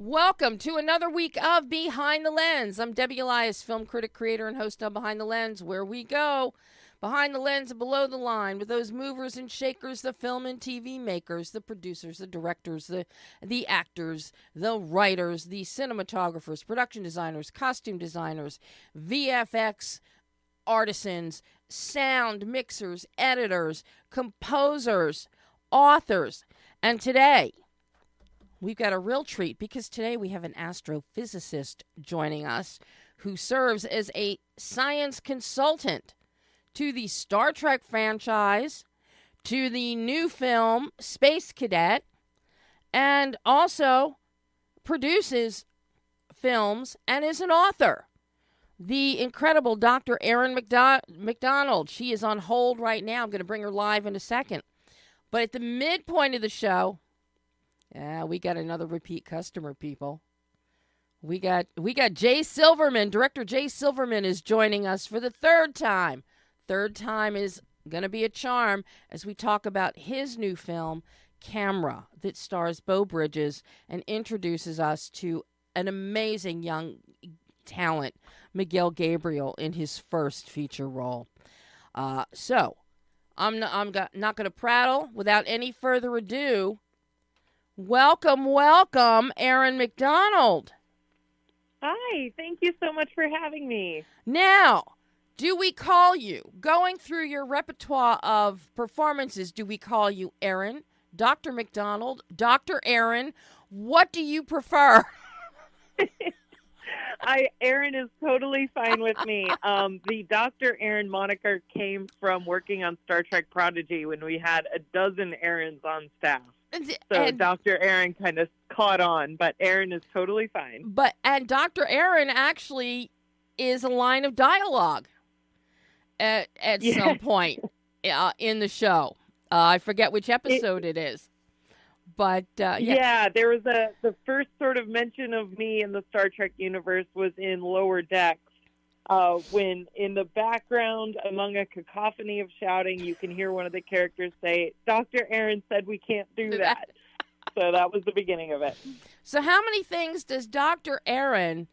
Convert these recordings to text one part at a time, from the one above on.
Welcome to another week of Behind the Lens. I'm Debbie Elias, film critic, creator, and host of Behind the Lens, where we go behind the lens and below the line with those movers and shakers, the film and TV makers, the producers, the directors, the actors, the writers, the cinematographers, production designers, costume designers, VFX artisans, sound mixers, editors, composers, authors. And today, we've got a real treat because today we have an astrophysicist joining us who serves as a science consultant to the Star Trek franchise, to the new film Space Cadet, and also produces films and is an author. The incredible Dr. ERIN MacDonald. She is on hold right now. I'm going to bring her live in a second. But at the midpoint of the show, we got another repeat customer, people. We got Jay Silverman. Director Jay Silverman is joining us for the third time. Third time is going to be a charm as we talk about his new film, Camera, that stars Beau Bridges and introduces us to an amazing young talent, Miguel Gabriel, in his first feature role. So I'm not going to prattle. Without any further ado, welcome, ERIN MacDonald. Hi, thank you so much for having me. Now, do we call you, going through your repertoire of performances, do we call you ERIN, Dr. MacDonald, Dr. ERIN? What do you prefer? ERIN is totally fine with me. The Dr. ERIN moniker came from working on Star Trek Prodigy when we had a dozen ERINs on staff. So Dr. ERIN kind of caught on, but ERIN is totally fine. And Dr. ERIN actually is a line of dialogue at some point in the show. I forget which episode it is. But there was the first sort of mention of me in the Star Trek universe was in Lower Decks. When in the background, among a cacophony of shouting, you can hear one of the characters say, Dr. ERIN said we can't do that. So that was the beginning of it. So how many things does Dr. ERIN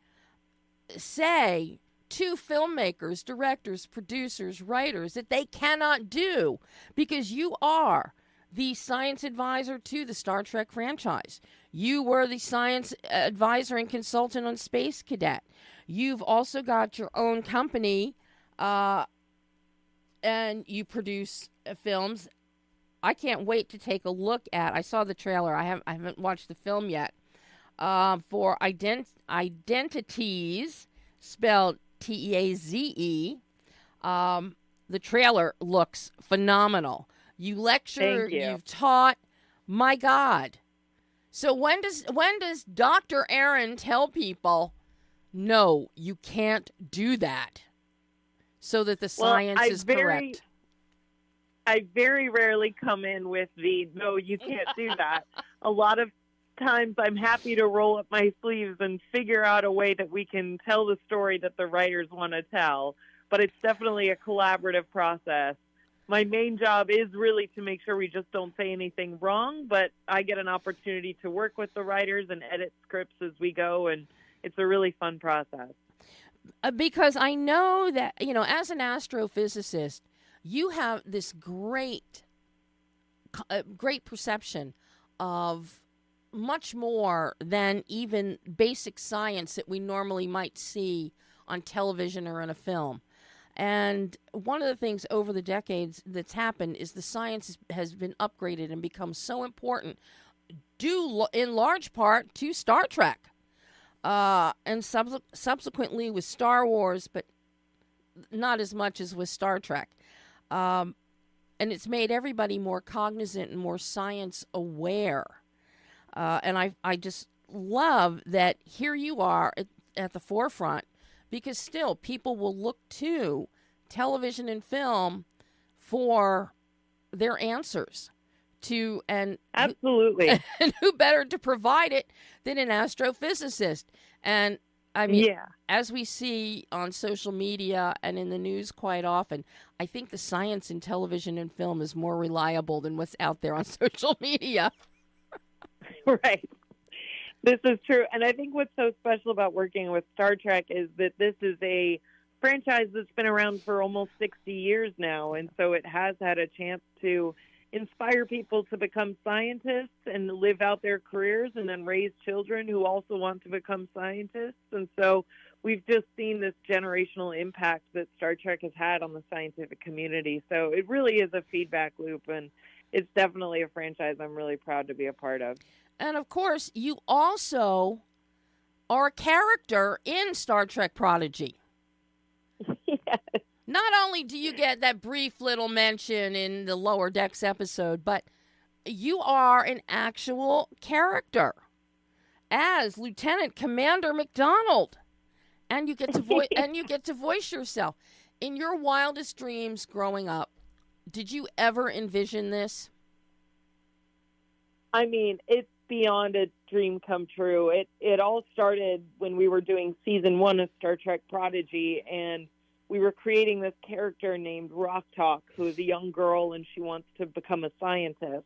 say to filmmakers, directors, producers, writers that they cannot do? Because you are the science advisor to the Star Trek franchise. You were the science advisor and consultant on Space Cadet. You've also got your own company, and you produce films. I can't wait to take a look at. I saw the trailer. I haven't watched the film yet. For Identities, spelled Teaze. The trailer looks phenomenal. You lecture. Thank you. You've taught. My God. So when does Dr. ERIN tell people, no, you can't do that, so that the science is correct? I very rarely come in with the, no, you can't do that. A lot of times I'm happy to roll up my sleeves and figure out a way that we can tell the story that the writers want to tell. But it's definitely a collaborative process. My main job is really to make sure we just don't say anything wrong, but I get an opportunity to work with the writers and edit scripts as we go, and it's a really fun process. Because I know that, as an astrophysicist, you have this great perception of much more than even basic science that we normally might see on television or in a film. And one of the things over the decades that's happened is the science has been upgraded and become so important, due in large part to Star Trek. And subsequently with Star Wars, but not as much as with Star Trek. And it's made everybody more cognizant and more science aware. And I just love that here you are at the forefront, because still people will look to television and film for their answers to, and absolutely. and who better to provide it than an astrophysicist? And I mean, as we see on social media and in the news quite often, I think the science in television and film is more reliable than what's out there on social media. Right. This is true. And I think what's so special about working with Star Trek is that this is a franchise that's been around for almost 60 years now. And so it has had a chance to inspire people to become scientists and live out their careers, and then raise children who also want to become scientists. And so we've just seen this generational impact that Star Trek has had on the scientific community. So it really is a feedback loop, and it's definitely a franchise I'm really proud to be a part of. And of course, you also are a character in Star Trek Prodigy. Yes. Not only do you get that brief little mention in the Lower Decks episode, but you are an actual character as Lieutenant Commander MacDonald, and you get to voice yourself. In your wildest dreams growing up, did you ever envision this? I mean, it's beyond a dream come true. It all started when we were doing season 1 of Star Trek Prodigy, and we were creating this character named Rock Talk, who is a young girl, and she wants to become a scientist.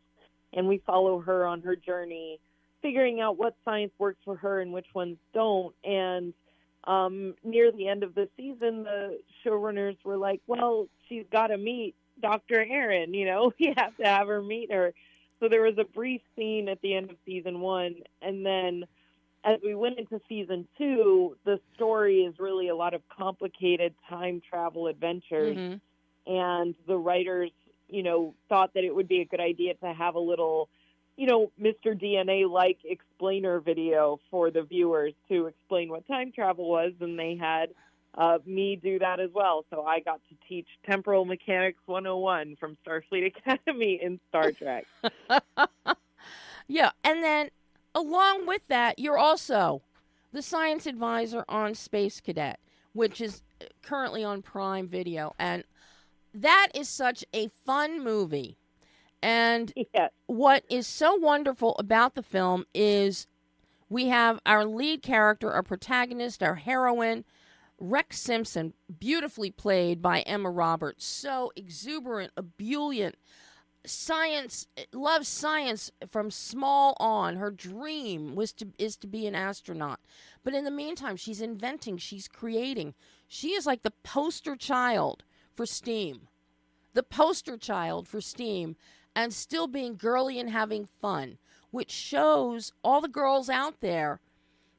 And we follow her on her journey, figuring out what science works for her and which ones don't. And near the end of the season, the showrunners were like, well, she's got to meet Dr. ERIN, we have to have her meet her. So there was a brief scene at the end of season 1, and then as we went into season 2, the story is really a lot of complicated time travel adventures. Mm-hmm. And the writers, thought that it would be a good idea to have a little, Mr. DNA-like explainer video for the viewers to explain what time travel was. And they had me do that as well. So I got to teach Temporal Mechanics 101 from Starfleet Academy in Star Trek. Yeah, and then along with that, you're also the science advisor on Space Cadet, which is currently on Prime Video. And that is such a fun movie. And what is so wonderful about the film is we have our lead character, our protagonist, our heroine, Rex Simpson, beautifully played by Emma Roberts. So exuberant, ebullient. Science, loves science from small on. Her dream is to be an astronaut. But in the meantime, she's inventing, she's creating. She is like the poster child for STEAM. The poster child for STEAM, and still being girly and having fun, which shows all the girls out there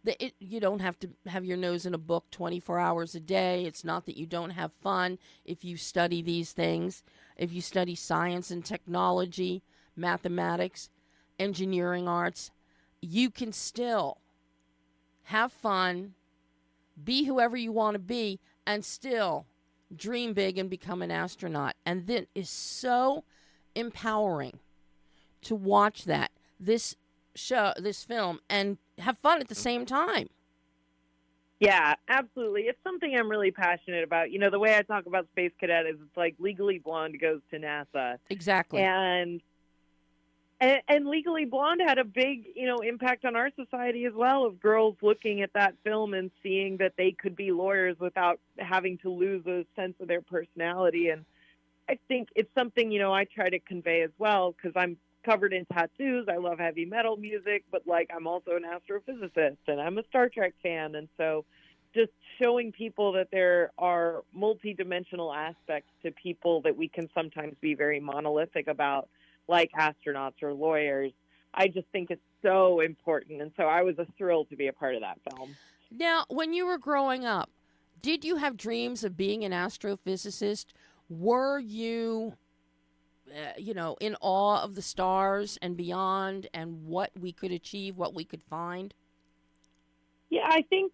that you don't have to have your nose in a book 24 hours a day. It's not that you don't have fun if you study these things. If you study science and technology, mathematics, engineering arts, you can still have fun, be whoever you want to be, and still dream big and become an astronaut. And that is so empowering to watch this film, and have fun at the same time. Yeah, absolutely. It's something I'm really passionate about. The way I talk about Space Cadet is it's like Legally Blonde goes to NASA. Exactly. And Legally Blonde had a big, impact on our society as well, of girls looking at that film and seeing that they could be lawyers without having to lose a sense of their personality. And I think it's something, I try to convey as well, because I'm covered in tattoos. I love heavy metal music, but I'm also an astrophysicist, and I'm a Star Trek fan. And so just showing people that there are multidimensional aspects to people that we can sometimes be very monolithic about, like astronauts or lawyers, I just think it's so important. And so I was a thrill to be a part of that film. Now, when you were growing up, did you have dreams of being an astrophysicist? Were you in awe of the stars and beyond, and what we could achieve, what we could find? Yeah, I think,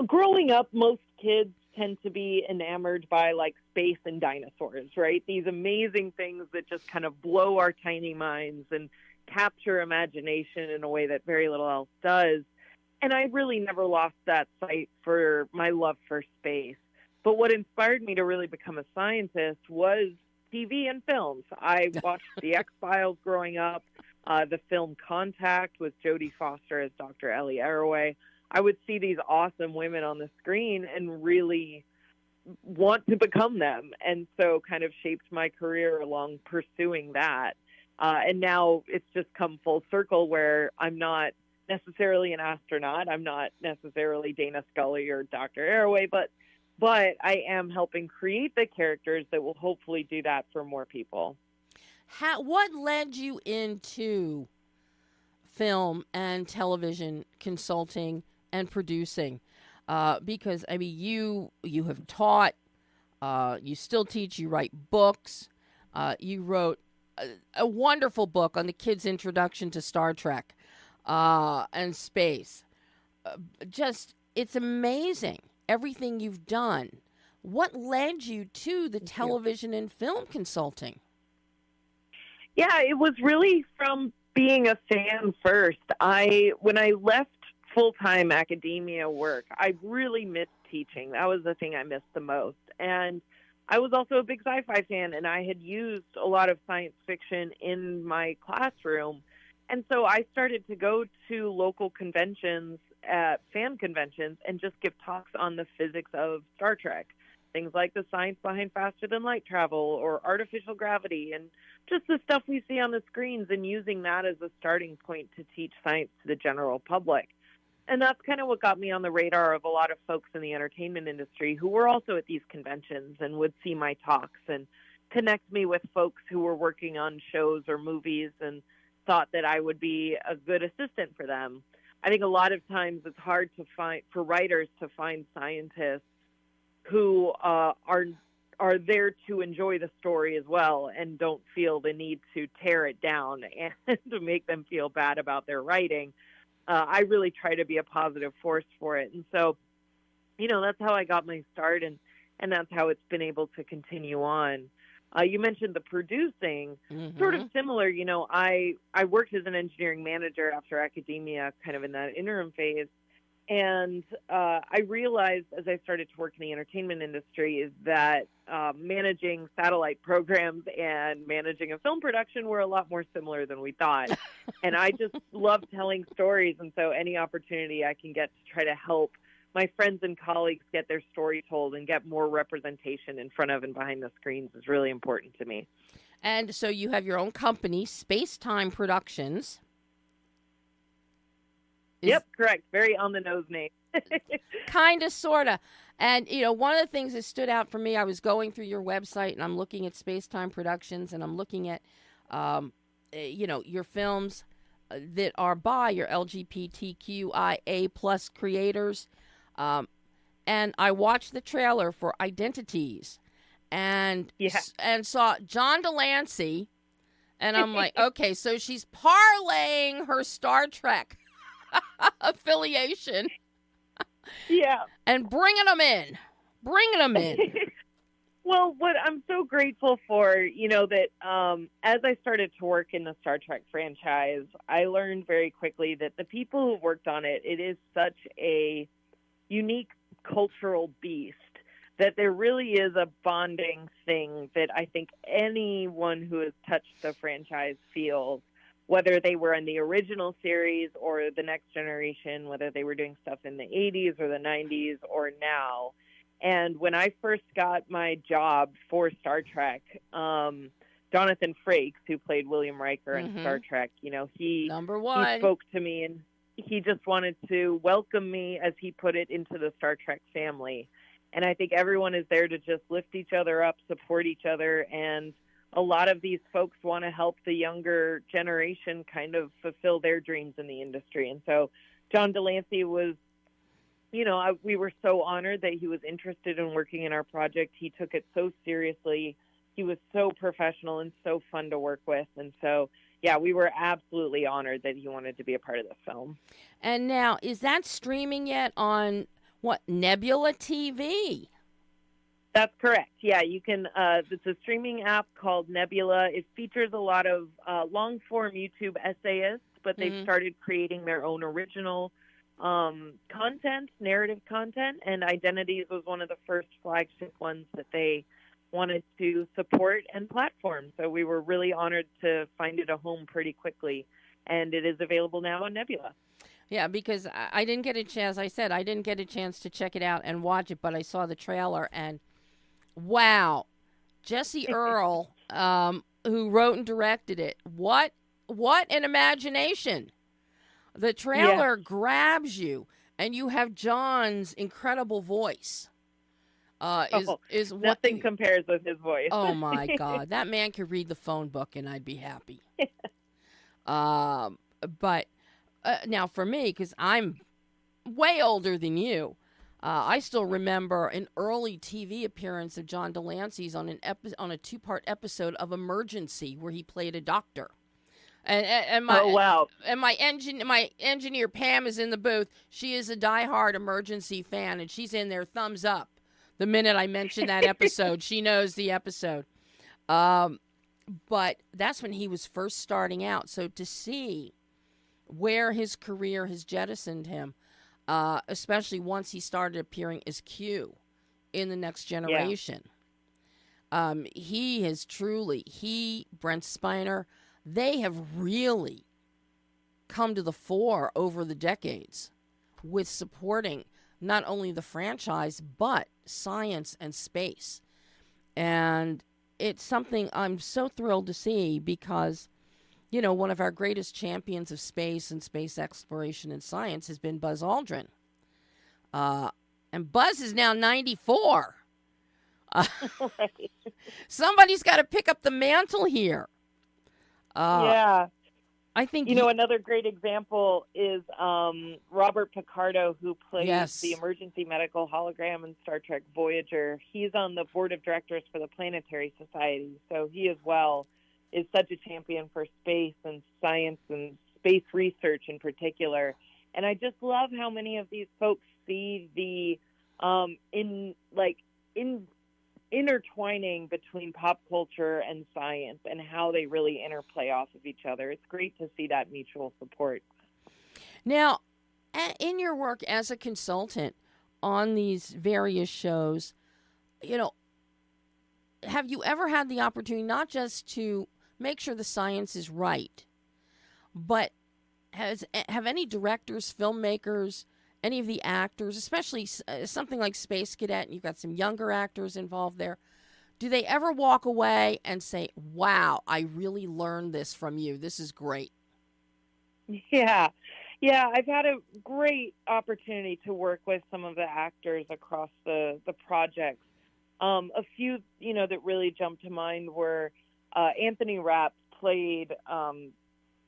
growing up, most kids tend to be enamored by space and dinosaurs, right? These amazing things that just kind of blow our tiny minds and capture imagination in a way that very little else does. And I really never lost that sight for my love for space. But what inspired me to really become a scientist was TV and films. I watched The X-Files growing up, the film Contact with Jodie Foster as Dr. Ellie Arroway. I would see these awesome women on the screen and really want to become them. And so kind of shaped my career along pursuing that. And now it's just come full circle where I'm not necessarily an astronaut. I'm not necessarily Dana Scully or Dr. Arroway, but I am helping create the characters that will hopefully do that for more people. What led you into film and television consulting and producing? Because, I mean, you have taught, you still teach, you write books. You wrote a wonderful book on the kids' introduction to Star Trek and space. It's amazing, everything you've done. What led you to the television and film consulting? Yeah, it was really from being a fan first. When I left full-time academia work, I really missed teaching. That was the thing I missed the most. And I was also a big sci-fi fan, and I had used a lot of science fiction in my classroom. And so I started to go to local conventions, fan conventions, and just give talks on the physics of Star Trek. Things like the science behind faster than light travel or artificial gravity and just the stuff we see on the screens, and using that as a starting point to teach science to the general public. And that's kind of what got me on the radar of a lot of folks in the entertainment industry who were also at these conventions and would see my talks and connect me with folks who were working on shows or movies and thought that I would be a good assistant for them. I think a lot of times it's hard to find for writers to find scientists who are there to enjoy the story as well and don't feel the need to tear it down and to make them feel bad about their writing. I really try to be a positive force for it. And so, that's how I got my start, and that's how it's been able to continue on. You mentioned the producing, sort of similar. I worked as an engineering manager after academia, kind of in that interim phase. And I realized as I started to work in the entertainment industry is that managing satellite programs and managing a film production were a lot more similar than we thought. And I just love telling stories. And so any opportunity I can get to try to help my friends and colleagues get their story told and get more representation in front of and behind the screens is really important to me. And so you have your own company, Space Time Productions. Yep, correct. Very on-the-nose name. Kind of, sort of. And, one of the things that stood out for me, I was going through your website, and I'm looking at Space Time Productions, and I'm looking at, your films that are by your LGBTQIA plus creators. And I watched the trailer for Identities and saw John Delancey, and I'm like, okay, so she's parlaying her Star Trek affiliation. Yeah. And bringing them in. Well, what I'm so grateful for, that as I started to work in the Star Trek franchise, I learned very quickly that the people who worked on it, it is such a unique cultural beast that there really is a bonding thing that I think anyone who has touched the franchise feels, whether they were in the original series or the Next Generation, whether they were doing stuff in the 80s or the 90s or now. And when I first got my job for Star Trek, Jonathan Frakes, who played William Riker in Star Trek, he spoke to me and he just wanted to welcome me, as he put it, into the Star Trek family. And I think everyone is there to just lift each other up, support each other, and a lot of these folks want to help the younger generation kind of fulfill their dreams in the industry. And so John Delancey was, we were so honored that he was interested in working in our project. He took it so seriously. He was so professional and so fun to work with. And so, yeah, we were absolutely honored that he wanted to be a part of the film. And now, is that streaming yet on, Nebula TV? That's correct. Yeah, you can. It's a streaming app called Nebula. It features a lot of long-form YouTube essayists, but they've started creating their own original content, narrative content, and Identities was one of the first flagship ones that they wanted to support and platform. So we were really honored to find it a home pretty quickly, and it is available now on Nebula. Yeah, because I didn't get a chance, I said, I didn't get a chance to check it out and watch it, but I saw the trailer, and wow, Jesse Earl, who wrote and directed it, what an imagination. The trailer grabs you, and you have John's incredible voice. Nothing compares with his voice. Oh my God, that man could read the phone book, and I'd be happy. But now for me, because I'm way older than you, I still remember an early TV appearance of John Delancey's on a 2-part episode of Emergency, where he played a doctor. And my engineer Pam is in the booth. She is a diehard Emergency fan, and she's in there thumbs up the minute I mention that episode. She knows the episode. But that's when he was first starting out. So to see where his career has jettisoned him, especially once he started appearing as Q in The Next Generation, he has truly, Brent Spiner, they have really come to the fore over the decades with supporting not only the franchise, but science and space. And it's something I'm so thrilled to see because, you know, one of our greatest champions of space and space exploration and science has been Buzz Aldrin. And Buzz is now 94. Right. Somebody's got to pick up the mantle here. I think another great example is Robert Picardo, who plays the emergency medical hologram in Star Trek Voyager. He's on the board of directors for the Planetary Society, so he as well is such a champion for space and science and space research in particular. And I just love how many of these folks see the intertwining between pop culture and science and how they really interplay off of each other. It's great to see that mutual support. Now, in your work as a consultant on these various shows, you know, have you ever had the opportunity not just to make sure the science is right, but have any directors, filmmakers, any of the actors, especially something like Space Cadet, and you've got some younger actors involved there, do they ever walk away and say, wow, I really learned this from you. This is great. Yeah, I've had a great opportunity to work with some of the actors across the projects. A few, that really jumped to mind were Anthony Rapp played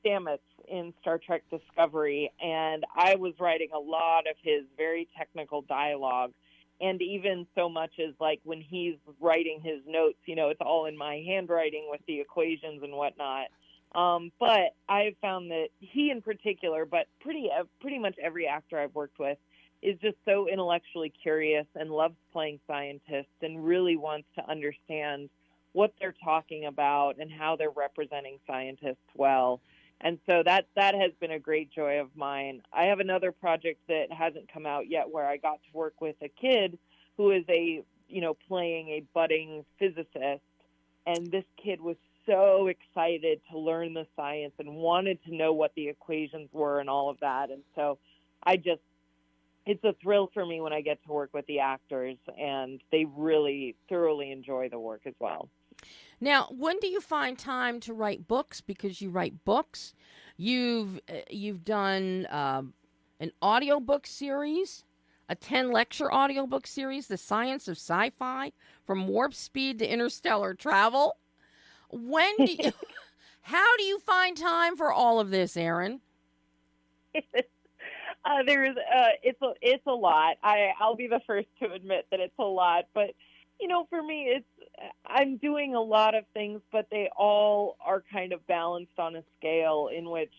Stamets in Star Trek Discovery, and I was writing a lot of his very technical dialogue, and even so much as like when he's writing his notes, it's all in my handwriting with the equations and whatnot. But I've found that he in particular, but pretty much every actor I've worked with, is just so intellectually curious and loves playing scientists and really wants to understand what they're talking about and how they're representing scientists well. And so that has been a great joy of mine. I have another project that hasn't come out yet where I got to work with a kid who is playing a budding physicist. And this kid was so excited to learn the science and wanted to know what the equations were and all of that. And so it's a thrill for me when I get to work with the actors, and they really thoroughly enjoy the work as well. Now, when do you find time to write books? Because you write books. You've done an audiobook series, a 10-lecture audiobook series, The Science of Sci-Fi, From Warp Speed to Interstellar Travel. How do you find time for all of this, ERIN? It's a lot. I'll be the first to admit that it's a lot, but for me, I'm doing a lot of things, but they all are kind of balanced on a scale in which,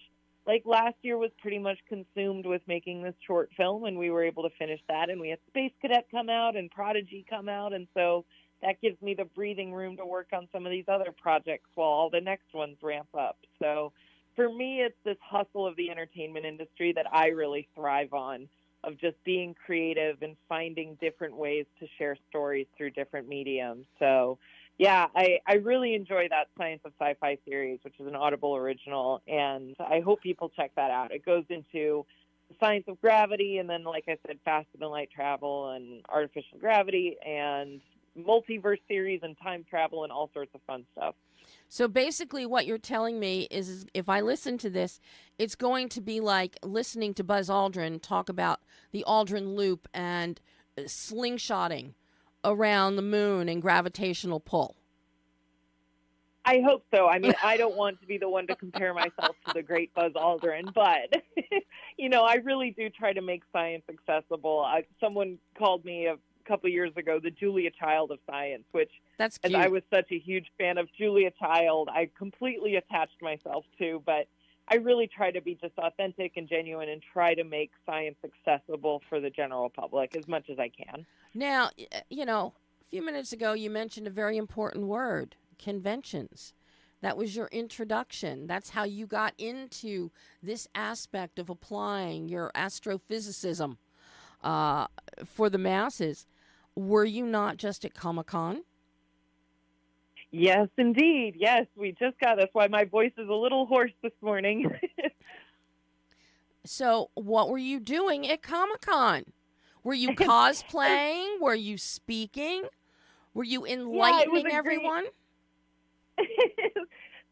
like last year was pretty much consumed with making this short film, and we were able to finish that, and we had Space Cadet come out and Prodigy come out, and so that gives me the breathing room to work on some of these other projects while all the next ones ramp up. So for me, it's this hustle of the entertainment industry that I really thrive on, of just being creative and finding different ways to share stories through different mediums. So, yeah, I really enjoy that Science of Sci-Fi series, which is an Audible original, and I hope people check that out. It goes into the science of gravity, and then, like I said, faster than light travel and artificial gravity and multiverse theories and time travel and all sorts of fun stuff. So basically what you're telling me is if I listen to this, it's going to be like listening to Buzz Aldrin talk about the Aldrin loop and slingshotting around the moon and gravitational pull. I hope so. I mean, I don't want to be the one to compare myself to the great Buzz Aldrin, but, I really do try to make science accessible. Someone called me a couple years ago the Julia Child of science, which, that's cute. As I was such a huge fan of Julia Child, I completely attached myself to, but I really try to be just authentic and genuine and try to make science accessible for the general public as much as I can. Now, a few minutes ago you mentioned a very important word, conventions. That was your introduction. That's how you got into this aspect of applying your astrophysicism for the masses. Were you not just at Comic-Con? Yes, indeed. Yes, we just got. That's why my voice is a little hoarse this morning. So what were you doing at Comic-Con? Were you cosplaying? Were you speaking? Were you enlightening everyone?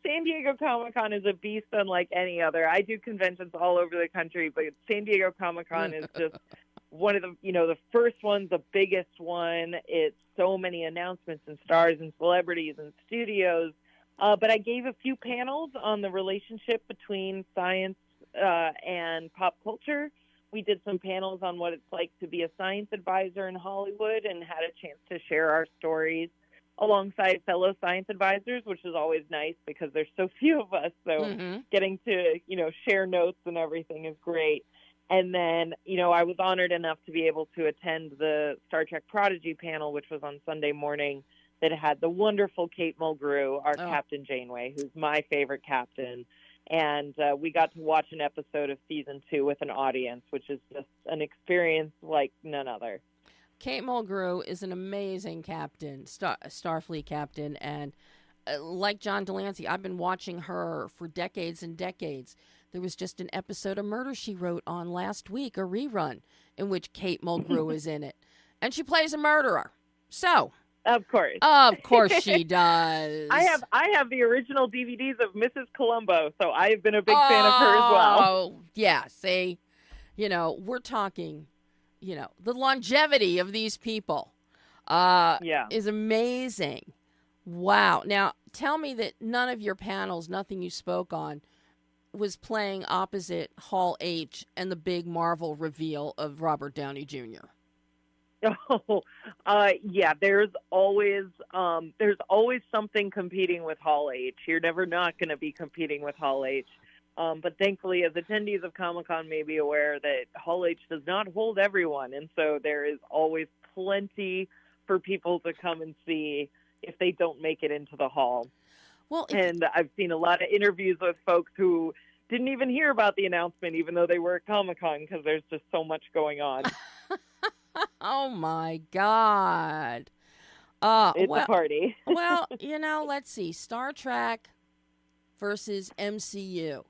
San Diego Comic-Con is a beast unlike any other. I do conventions all over the country, but San Diego Comic-Con is just one of the, the first ones, the biggest one. It's so many announcements and stars and celebrities and studios. But I gave a few panels on the relationship between science and pop culture. We did some panels on what it's like to be a science advisor in Hollywood and had a chance to share our stories alongside fellow science advisors, which is always nice because there's so few of us. So getting to, share notes and everything is great. And then, I was honored enough to be able to attend the Star Trek Prodigy panel, which was on Sunday morning, that had the wonderful Kate Mulgrew, our Captain Janeway, who's my favorite captain. And we got to watch an episode of season 2 with an audience, which is just an experience like none other. Kate Mulgrew is an amazing captain, Starfleet captain, and like John Delancey, I've been watching her for decades and decades. There was just an episode of Murder, She Wrote on last week, a rerun, in which Kate Mulgrew is in it. And she plays a murderer. So, Of course she does. I have the original DVDs of Mrs. Columbo, so I have been a big fan of her as well. Oh, yeah. See, we're talking, the longevity of these people is amazing. Wow. Now, tell me that none of your panels, nothing you spoke on, was playing opposite Hall H and the big Marvel reveal of Robert Downey Jr. Yeah, there's always something competing with Hall H. You're never not going to be competing with Hall H. But thankfully, as attendees of Comic-Con may be aware that Hall H does not hold everyone. And so there is always plenty for people to come and see if they don't make it into the hall. Well, and I've seen a lot of interviews with folks who didn't even hear about the announcement, even though they were at Comic-Con, because there's just so much going on. Oh, my God. It's a party. Well, let's see. Star Trek versus MCU.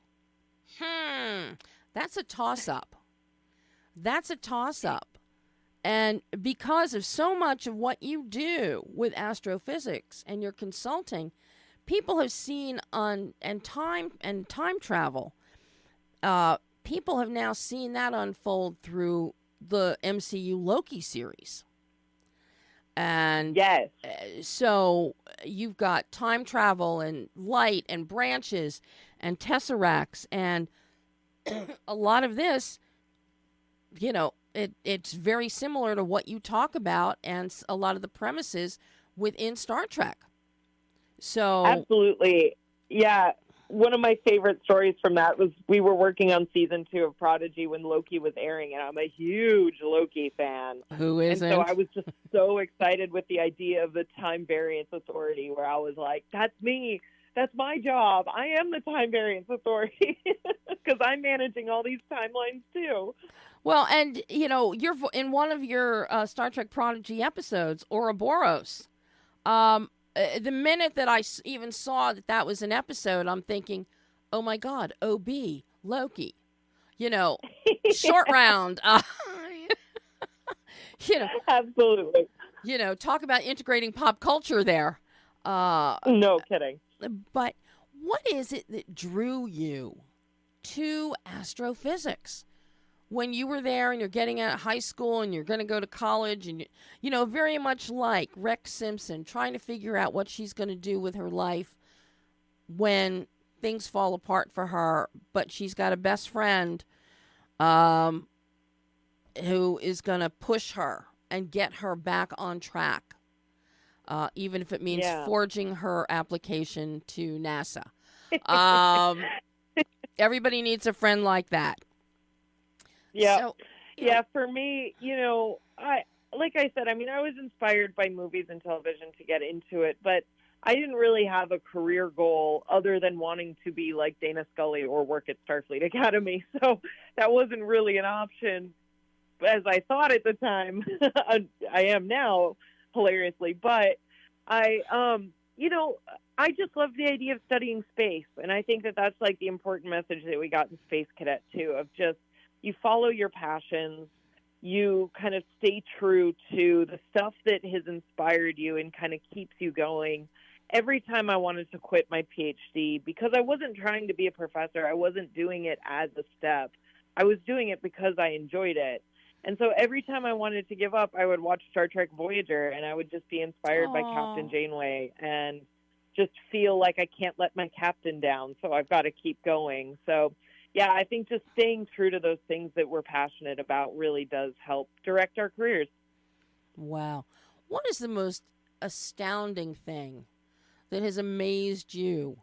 That's a toss-up. And because of so much of what you do with astrophysics and your consulting, people have seen time travel. People have now seen that unfold through the MCU Loki series. And yes. So you've got time travel and light and branches and tesseracts and a lot of this, it's very similar to what you talk about and a lot of the premises within Star Trek. So absolutely. Yeah. One of my favorite stories from that was we were working on season 2 of Prodigy when Loki was airing, and I'm a huge Loki fan. Who isn't? And so I was just so excited with the idea of the Time Variance Authority, where I was like, that's me. that's my job. I am the time variance authority because I'm managing all these timelines too. Well, and, you're in one of your Star Trek Prodigy episodes, Ouroboros. The minute that I even saw that was an episode, I'm thinking, oh, my God, OB, Loki, short round. Absolutely. Talk about integrating pop culture there. No kidding. But what is it that drew you to astrophysics? When you were there and you're getting out of high school and you're going to go to college and, very much like Rex Simpson, trying to figure out what she's going to do with her life when things fall apart for her, but she's got a best friend who is going to push her and get her back on track, even if it means forging her application to NASA. Everybody needs a friend like that. Yeah. So, for me, like I said, I was inspired by movies and television to get into it, but I didn't really have a career goal other than wanting to be like Dana Scully or work at Starfleet Academy. So that wasn't really an option as I thought at the time. I am now, hilariously, but I just love the idea of studying space. And I think that that's like the important message that we got in Space Cadet too, of just, you follow your passions, you kind of stay true to the stuff that has inspired you and kind of keeps you going. Every time I wanted to quit my PhD, because I wasn't trying to be a professor, I wasn't doing it as a step. I was doing it because I enjoyed it. And so every time I wanted to give up, I would watch Star Trek Voyager, and I would just be inspired by Captain Janeway and just feel like I can't let my captain down, so I've got to keep going. So yeah, I think just staying true to those things that we're passionate about really does help direct our careers. Wow. What is the most astounding thing that has amazed you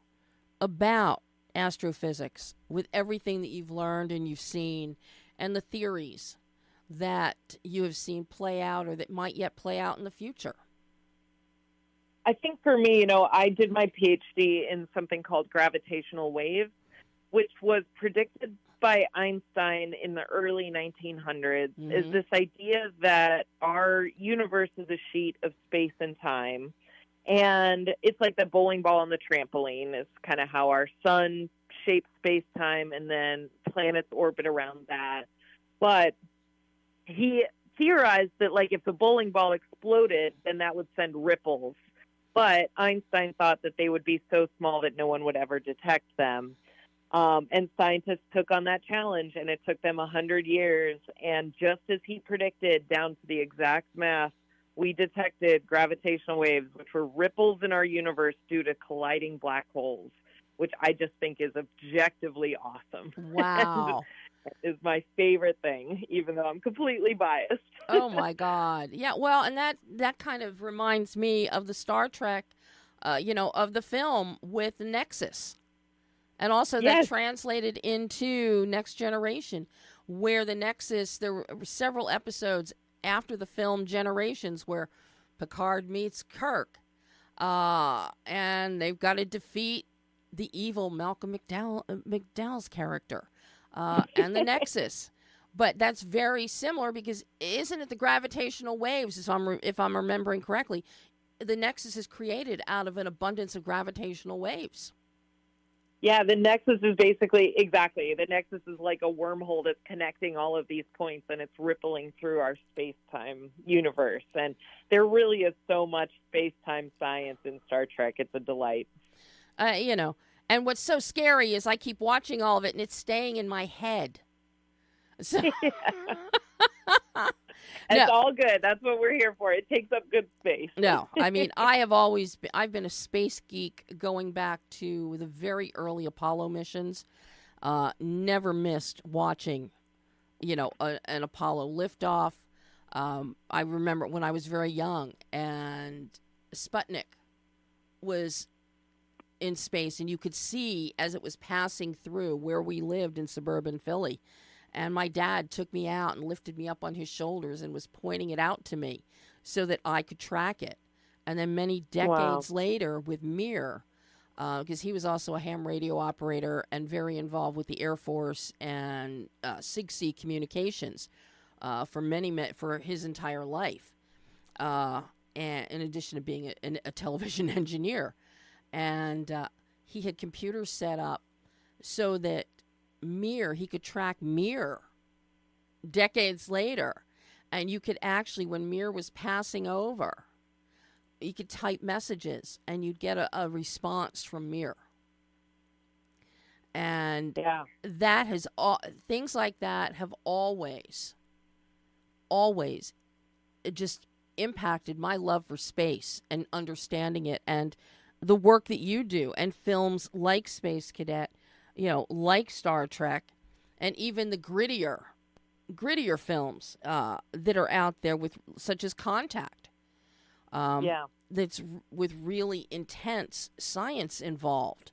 about astrophysics with everything that you've learned and you've seen and the theories that you have seen play out or that might yet play out in the future? I think for me, I did my PhD in something called gravitational waves, which was predicted by Einstein in the early 1900s, is this idea that our universe is a sheet of space and time. And it's like the bowling ball on the trampoline is kind of how our sun shapes space-time, and then planets orbit around that. But he theorized that, like, if the bowling ball exploded, then that would send ripples. But Einstein thought that they would be so small that no one would ever detect them. And scientists took on that challenge, and it took them 100 years. And just as he predicted, down to the exact math, we detected gravitational waves, which were ripples in our universe due to colliding black holes, which I just think is objectively awesome. Wow. Is my favorite thing, even though I'm completely biased. Oh, my God. Yeah, well, and that kind of reminds me of the Star Trek, of the film with the Nexus. And also that translated into Next Generation, where the Nexus, there were several episodes after the film Generations where Picard meets Kirk. And they've got to defeat the evil Malcolm McDowell's character and the Nexus. But that's very similar because isn't it the gravitational waves, if I'm remembering correctly, the Nexus is created out of an abundance of gravitational waves. Yeah, the Nexus is basically, exactly. The Nexus is like a wormhole that's connecting all of these points, and it's rippling through our space-time universe. And there really is so much space-time science in Star Trek. It's a delight. And what's so scary is I keep watching all of it, and it's staying in my head. So... It's all good. That's what we're here for. It takes up good space. No, I mean, I've been a space geek going back to the very early Apollo missions. Never missed watching, an Apollo liftoff. I remember when I was very young and Sputnik was in space, and you could see as it was passing through where we lived in suburban Philly. And my dad took me out and lifted me up on his shoulders and was pointing it out to me so that I could track it. And then many decades later with Mir, because he was also a ham radio operator and very involved with the Air Force and SIG-C communications for his entire life, and in addition to being a television engineer. And he had computers set up so that he could track Mir decades later. And you could actually, when Mir was passing over, you could type messages and you'd get a response from Mir. And that has things like that have always just impacted my love for space and understanding it, and the work that you do, and films like Space Cadet, like Star Trek, and even the grittier films that are out there, such as Contact. That's with really intense science involved.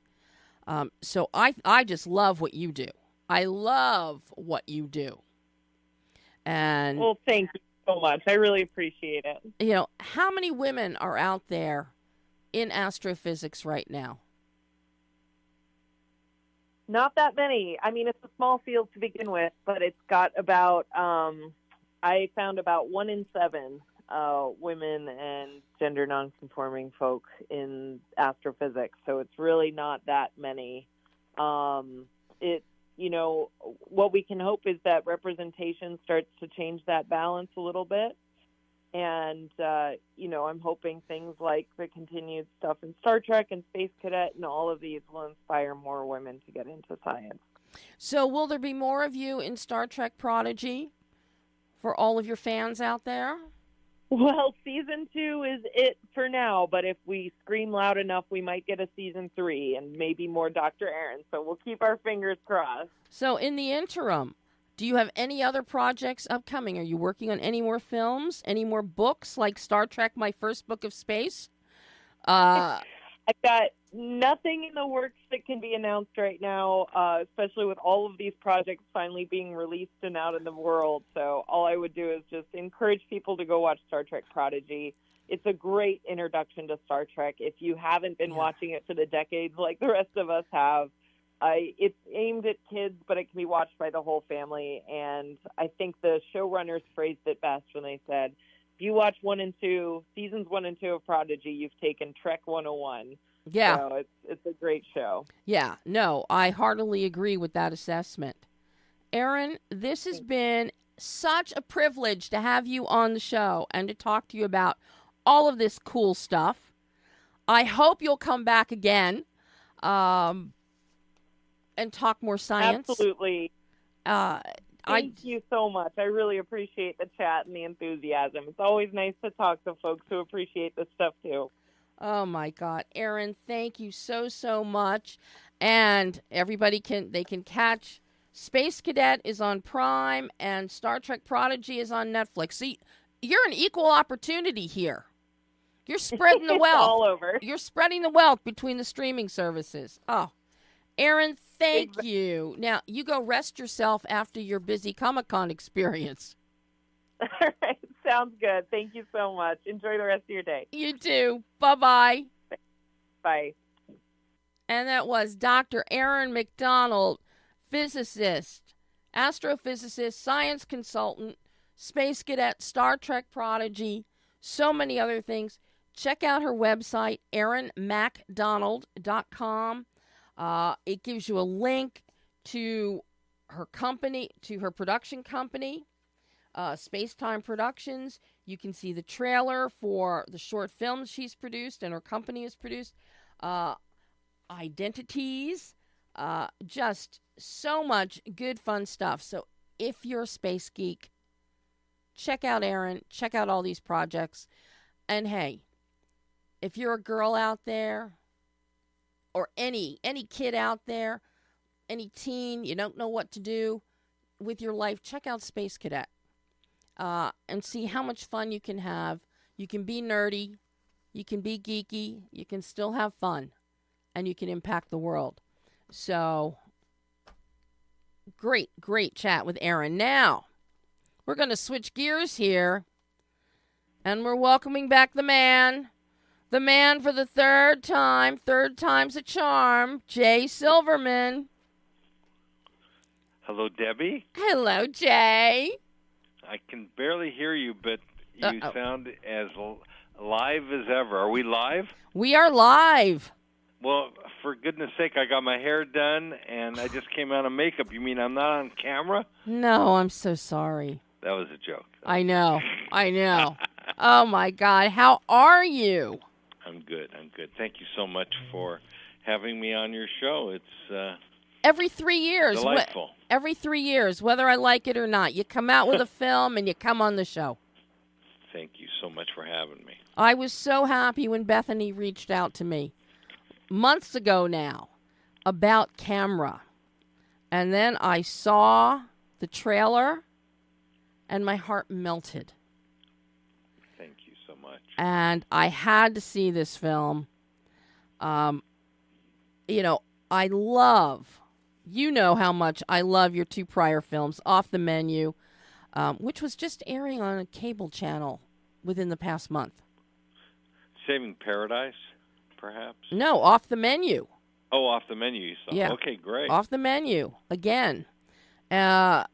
So I just love what you do. I love what you do. And well, thank you so much. I really appreciate it. How many women are out there in astrophysics right now? Not that many. I mean, it's a small field to begin with, but it's got about, I found about 1 in 7 women and gender nonconforming folk in astrophysics. So it's really not that many. What we can hope is that representation starts to change that balance a little bit. And, I'm hoping things like the continued stuff in Star Trek and Space Cadet and all of these will inspire more women to get into science. So will there be more of you in Star Trek Prodigy for all of your fans out there? Well, season 2 is it for now, but if we scream loud enough, we might get a season 3 and maybe more Dr. Erin. So we'll keep our fingers crossed. So in the interim, do you have any other projects upcoming? Are you working on any more films, any more books like Star Trek, My First Book of Space? I've got nothing in the works that can be announced right now, especially with all of these projects finally being released and out in the world. So all I would do is just encourage people to go watch Star Trek Prodigy. It's a great introduction to Star Trek. If you haven't been watching it for the decades like the rest of us have, it's aimed at kids, but it can be watched by the whole family. And I think the showrunners phrased it best when they said, if you watch seasons 1 and 2 of Prodigy, you've taken Trek 101. Yeah. So it's a great show. Yeah, no, I heartily agree with that assessment. Erin, this has been such a privilege to have you on the show and to talk to you about all of this cool stuff. I hope you'll come back again and talk more science. Absolutely. Thank you so much. I really appreciate the chat and the enthusiasm. It's always nice to talk to folks who appreciate this stuff too. Oh my God, Erin, thank you so much. And everybody can catch Space Cadet is on Prime and Star Trek Prodigy is on Netflix. See, you're an equal opportunity here. You're spreading the wealth. All over. You're spreading the wealth between the streaming services. Oh, Erin, thank you. Now, you go rest yourself after your busy Comic-Con experience. All right. Sounds good. Thank you so much. Enjoy the rest of your day. You too. Bye-bye. Bye. And that was Dr. ERIN MacDonald, physicist, astrophysicist, science consultant, Space Cadet, Star Trek Prodigy, so many other things. Check out her website, ERINMACDONALD.com. It gives you a link to her company, to her production company, Spacetime Productions. You can see the trailer for the short films she's produced and her company has produced. Identities, just so much good fun stuff. So if you're a space geek, check out ERIN, check out all these projects. And hey, if you're a girl out there, or any kid out there, any teen, you don't know what to do with your life, check out Space Cadet and see how much fun you can have. You can be nerdy, you can be geeky, you can still have fun, and you can impact the world. So, great chat with ERIN. Now, we're going to switch gears here, and we're welcoming back the man, The man for the third time's a charm, Jay Silverman. Hello, Debbie. Hello, Jay. I can barely hear you, but you sound as live as ever. Are we live? We are live. Well, for goodness sake, I got my hair done, and I just came out of makeup. You mean I'm not on camera? No, I'm so sorry. That was a joke. I know. Oh, my God. How are you? I'm good. Thank you so much for having me on your show. It's every 3 years. Delightful. Every 3 years, whether I like it or not. You come out with a film and you come on the show. Thank you so much for having me. I was so happy when Bethany reached out to me months ago now about camera. And then I saw the trailer and my heart melted. Thank you so much. And I had to see this film. I love, how much I love your two prior films, Off the Menu, which was just airing on a cable channel within the past month. Saving Paradise, perhaps? No, Off the Menu. Oh, Off the Menu you saw. Yeah. Okay, great. Off the Menu again. That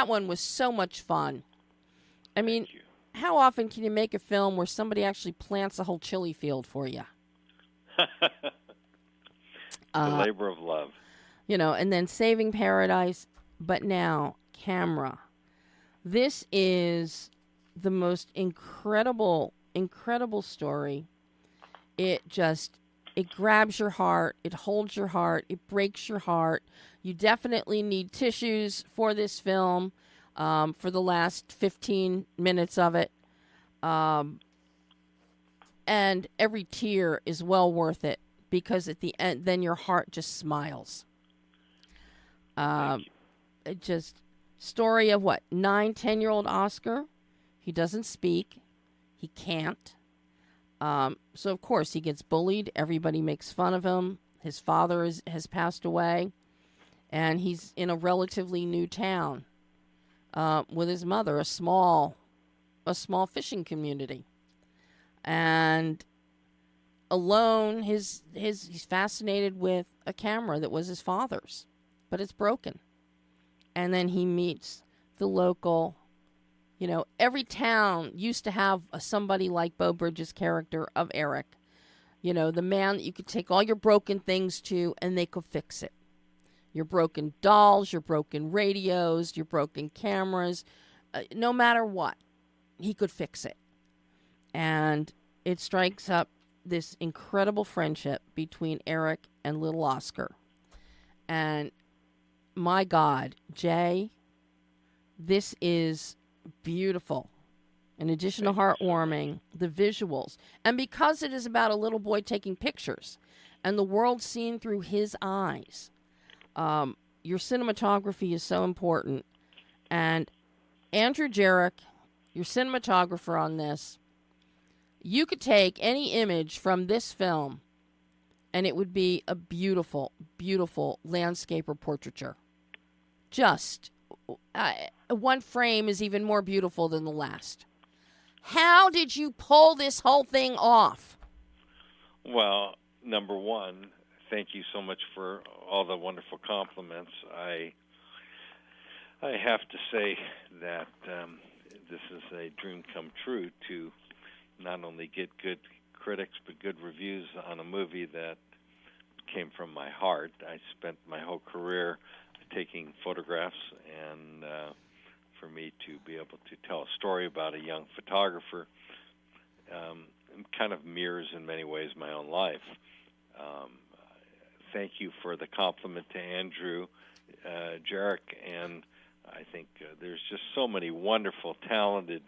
one was so much fun. I mean, how often can you make a film where somebody actually plants a whole chili field for you? The labor of love. And then Saving Paradise, but now Camera. This is the most incredible story. It grabs your heart. It holds your heart. It breaks your heart. You definitely need tissues for this film, for the last 15 minutes of it. And every tear is well worth it, because at the end, then your heart just smiles. Story of 9-10-year-old Oscar. He doesn't speak. He can't. So, of course, he gets bullied. Everybody makes fun of him. His father has passed away. And he's in a relatively new town with his mother, a small fishing community. And alone, he's fascinated with a camera that was his father's, but it's broken. And then he meets the local, every town used to have somebody like Beau Bridges' character of Eric. The man that you could take all your broken things to and they could fix it. Your broken dolls, your broken radios, your broken cameras, no matter what, he could fix it. And it strikes up this incredible friendship between Eric and little Oscar. And my God, Jay, this is beautiful. In addition to heartwarming, the visuals. And because it is about a little boy taking pictures and the world seen through his eyes, your cinematography is so important. And Andrew Jarek, your cinematographer on this, you could take any image from this film and it would be a beautiful, beautiful landscape or portraiture. Just one frame is even more beautiful than the last. How did you pull this whole thing off? Well, number one, thank you so much for all the wonderful compliments. I have to say that this is a dream come true to not only get good critics but good reviews on a movie that came from my heart. I spent my whole career taking photographs, and for me to be able to tell a story about a young photographer kind of mirrors in many ways my own life. Thank you for the compliment to Andrew Jarek, and I think there's just so many wonderful, talented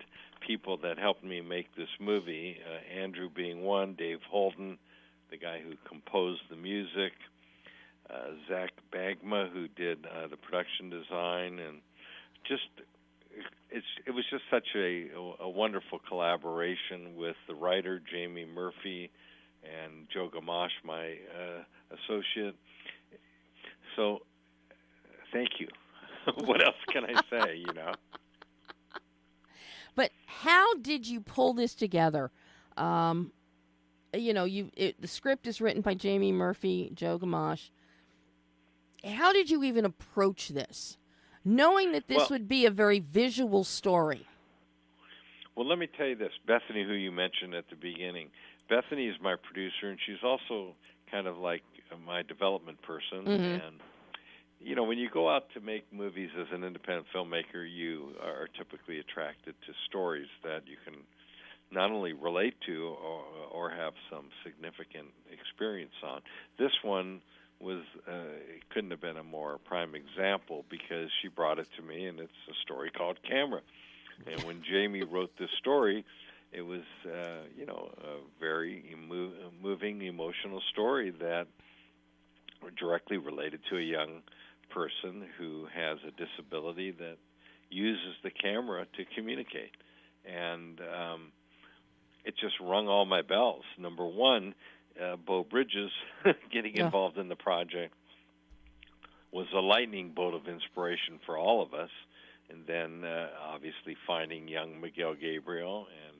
people that helped me make this movie, Andrew being one, Dave Holden, the guy who composed the music, Zach Bagma, who did the production design, and it was just such a wonderful collaboration with the writer, Jamie Murphy, and Joe Gamache, my associate. So, thank you. What else can I say, But how did you pull this together? The script is written by Jamie Murphy, Joe Gamache. How did you even approach this, knowing that this would be a very visual story? Well, let me tell you this. Bethany, who you mentioned at the beginning, Bethany is my producer, and she's also kind of like my development person. Mm-hmm. And, when you go out to make movies as an independent filmmaker, you are typically attracted to stories that you can not only relate to or have some significant experience on. This one was it couldn't have been a more prime example because she brought it to me, and it's a story called Camera. And when Jamie wrote this story, it was a very moving, emotional story that directly related to a young person who has a disability that uses the camera to communicate. And it just rung all my bells. Number one, Beau Bridges getting involved in the project was a lightning bolt of inspiration for all of us. And then obviously finding young Miguel Gabriel and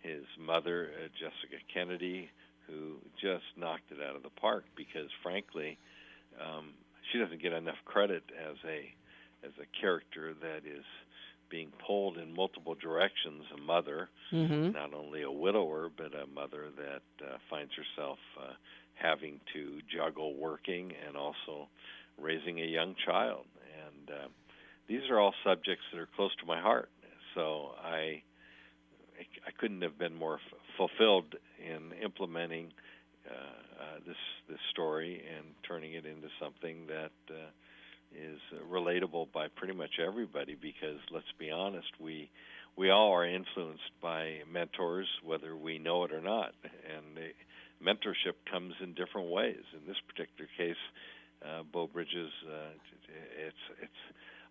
his mother, Jessica Kennedy, who just knocked it out of the park because, frankly, she doesn't get enough credit as a character that is being pulled in multiple directions, a mother, mm-hmm. not only a widower, but a mother that finds herself having to juggle working and also raising a young child. And these are all subjects that are close to my heart. So I couldn't have been more fulfilled in implementing this story and turning it into something that is relatable by pretty much everybody, because let's be honest, we all are influenced by mentors, whether we know it or not, and mentorship comes in different ways. In this particular case, Beau Bridges,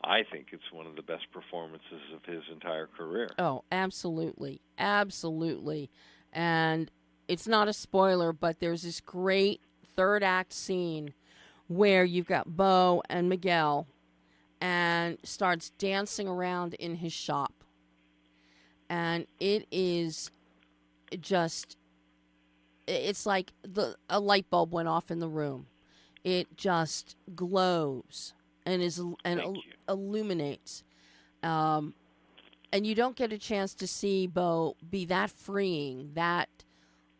I think it's one of the best performances of his entire career. Oh, absolutely. Absolutely. And it's not a spoiler, but there's this great third act scene where you've got Beau and Miguel and starts dancing around in his shop. And it is just, it's like a light bulb went off in the room. It just glows and illuminates. And you don't get a chance to see Beau be that freeing, that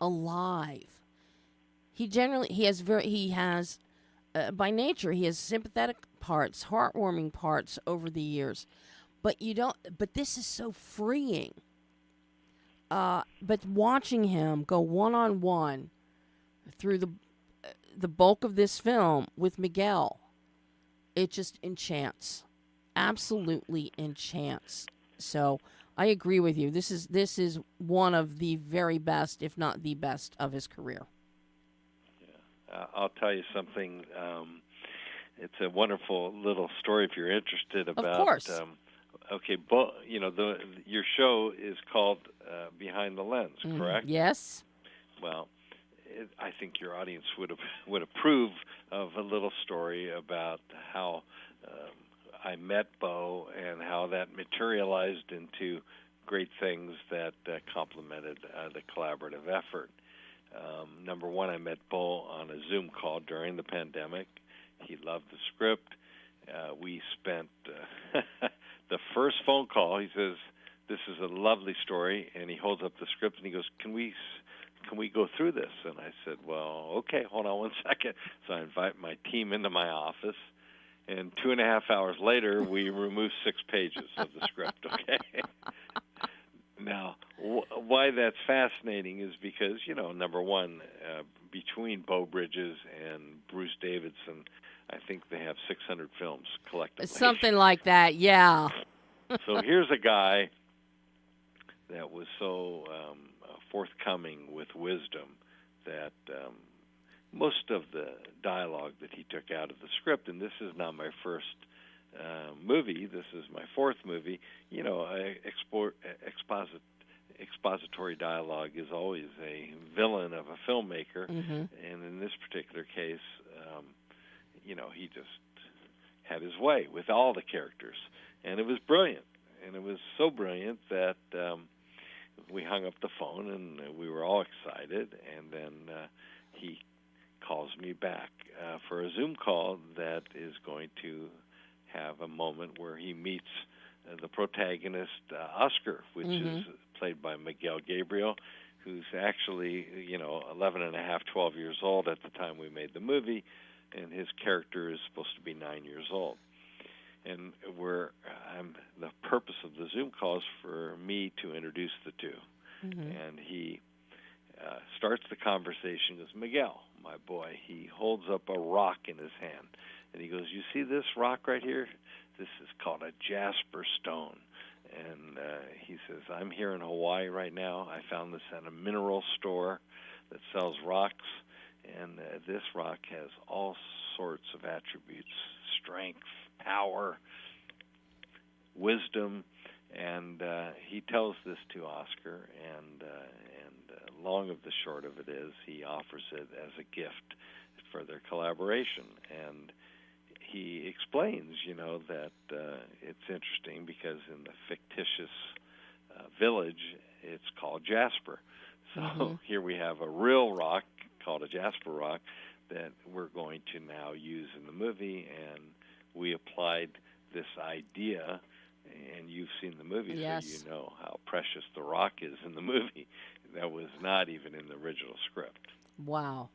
alive. By nature, he has sympathetic parts, heartwarming parts over the years, but this is so freeing. But watching him go one-on-one through the bulk of this film with Miguel, it just enchants, absolutely enchants. So I agree with you. This is one of the very best, if not the best, of his career. I'll tell you something. It's a wonderful little story if you're interested about. Of course. Okay, your show is called Behind the Lens, correct? Yes. Well, I think your audience would approve of a little story about how I met Beau and how that materialized into great things that complemented the collaborative effort. Number one, I met Beau on a Zoom call during the pandemic. He loved the script. We spent the first phone call. He says, "This is a lovely story," and he holds up the script and he goes, "Can we go through this?" And I said, "Well, okay, hold on one second." So I invite my team into my office, and 2.5 hours later, we removed 6 pages of the script. Okay. Now, why that's fascinating is because, number one, between Beau Bridges and Bruce Davidson, I think they have 600 films collectively. Something like that, yeah. So here's a guy that was so forthcoming with wisdom that most of the dialogue that he took out of the script, and this is not my first movie, this is my 4th movie, expository dialogue is always a villain of a filmmaker, and in this particular case, he just had his way with all the characters, and it was brilliant, and it was so brilliant that we hung up the phone, and we were all excited. And then he calls me back for a Zoom call that is going to have a moment where he meets the protagonist, Oscar, which is played by Miguel Gabriel, who's actually, 11 and a half, 12 years old at the time we made the movie, and his character is supposed to be 9 years old. And the purpose of the Zoom call is for me to introduce the two. And he starts the conversation, goes, Miguel, my boy, he holds up a rock in his hand. And he goes, you see this rock right here? This is called a jasper stone. And he says, I'm here in Hawaii right now. I found this at a mineral store that sells rocks. And this rock has all sorts of attributes, strength, power, wisdom. And he tells this to Oscar, and long of the short of it is he offers it as a gift for their collaboration. And he explains, that it's interesting because in the fictitious village, it's called jasper. So here we have a real rock called a jasper rock that we're going to now use in the movie, and we applied this idea, and you've seen the movie, yes. So you know how precious the rock is in the movie. That was not even in the original script. Wow.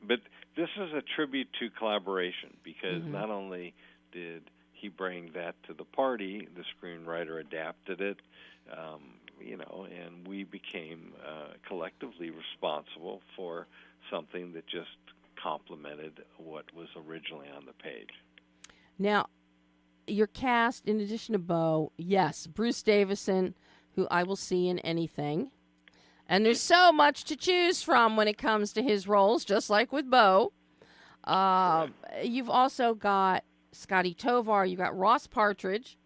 But this is a tribute to collaboration, because not only did he bring that to the party, the screenwriter adapted it, and we became collectively responsible for something that just complemented what was originally on the page. Now, your cast, in addition to Bo, yes, Bruce Davison, who I will see in anything. And there's so much to choose from when it comes to his roles, just like with Bo. You've also got Scotty Tovar, you got Ross Partridge,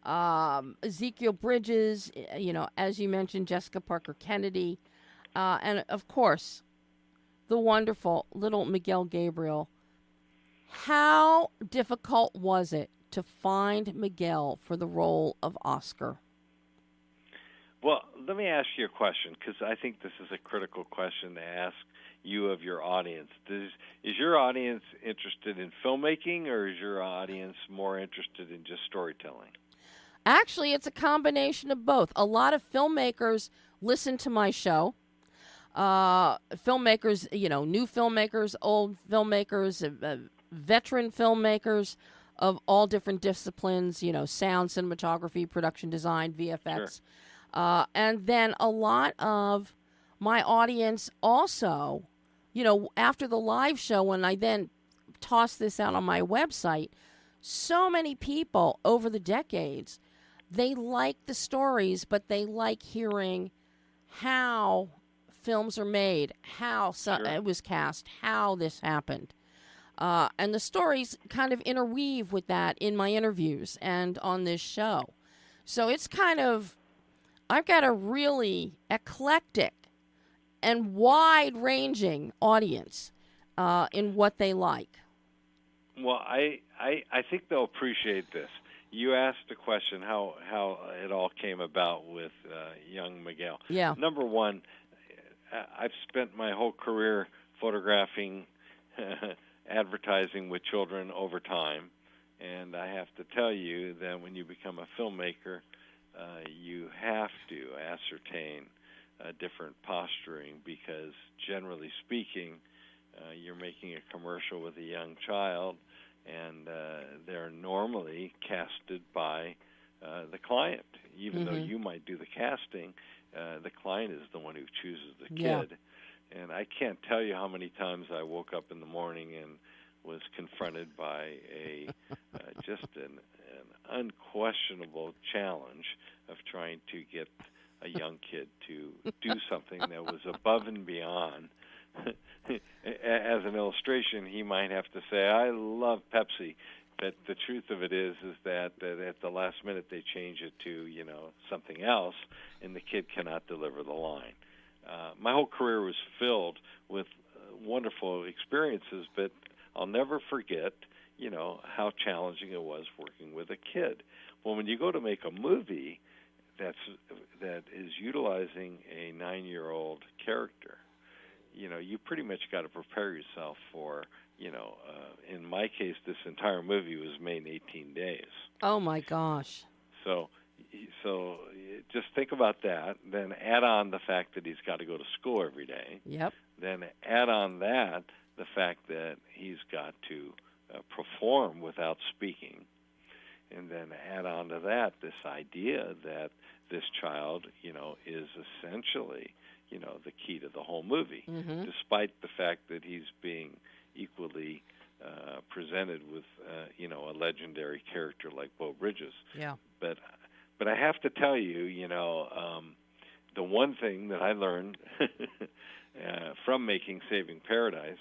Ezekiel Bridges, as you mentioned, Jessica Parker Kennedy, and of course, the wonderful little Miguel Gabriel. How difficult was it to find Miguel for the role of Oscar? Well, let me ask you a question, because I think this is a critical question to ask you of your audience. Is your audience interested in filmmaking, or is your audience more interested in just storytelling? Actually, it's a combination of both. A lot of filmmakers listen to my show. Filmmakers, new filmmakers, old filmmakers, veteran filmmakers of all different disciplines, sound, cinematography, production design, VFX. Sure. And then a lot of my audience also, after the live show, when I then toss this out on my website, so many people over the decades, they like the stories, but they like hearing how films are made, how it was cast, how this happened. And the stories kind of interweave with that in my interviews and on this show. So it's I've got a really eclectic and wide-ranging audience in what they like. Well, I think they'll appreciate this. You asked the question how it all came about with young Miguel. Yeah. Number one, I've spent my whole career photographing advertising with children over time, and I have to tell you that when you become a filmmaker, you have to ascertain different posturing, because generally speaking, you're making a commercial with a young child, and they're normally casted by the client. Even though you might do the casting, the client is the one who chooses the kid. Yeah. And I can't tell you how many times I woke up in the morning and was confronted by just an unquestionable challenge of trying to get a young kid to do something that was above and beyond. As an illustration, he might have to say, I love Pepsi. But the truth of it is that at the last minute they change it to, something else, and the kid cannot deliver the line. My whole career was filled with wonderful experiences, but I'll never forget, how challenging it was working with a kid. Well, when you go to make a movie, that is utilizing a 9-year-old character, you pretty much got to prepare yourself for, in my case, this entire movie was made in 18 days. Oh my gosh. So just think about that. Then add on the fact that he's got to go to school every day. Yep. Then add on that the fact that he's got to perform without speaking. And then add on to that this idea that this child, is essentially, the key to the whole movie, despite the fact that he's being equally presented with, a legendary character like Beau Bridges. Yeah. But I have to tell you, the one thing that I learned from making Saving Paradise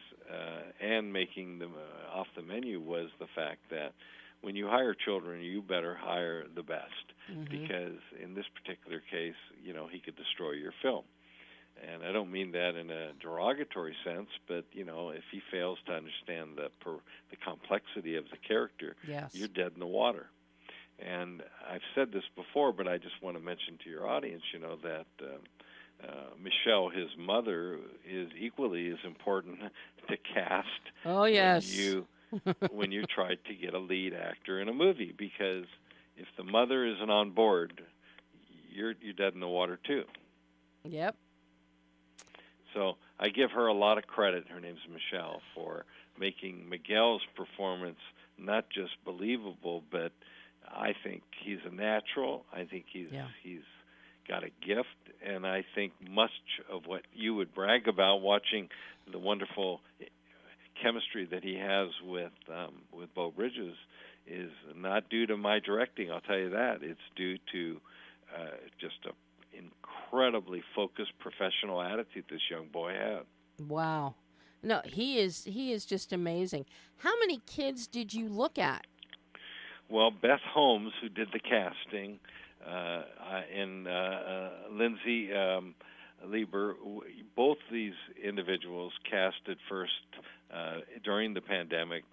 and making them off the menu was the fact that when you hire children, you better hire the best, because in this particular case, he could destroy your film. And I don't mean that in a derogatory sense, but, if he fails to understand the complexity of the character, yes, you're dead in the water. And I've said this before, but I just want to mention to your audience, that Michelle, his mother, is equally as important to cast. Oh, yes. When you try to get a lead actor in a movie, because if the mother isn't on board, you're dead in the water too. Yep. So I give her a lot of credit, her name's Michelle, for making Miguel's performance not just believable, but I think he's a natural. I think he's got a gift, and I think much of what you would brag about watching the wonderful chemistry that he has with Beau Bridges is not due to my directing. I'll tell you that. It's due to just an incredibly focused professional attitude this young boy had. Wow. No, he is just amazing. How many kids did you look at? Well, Beth Holmes, who did the casting, and Lindsay Lieber, both these individuals casted first during the pandemic,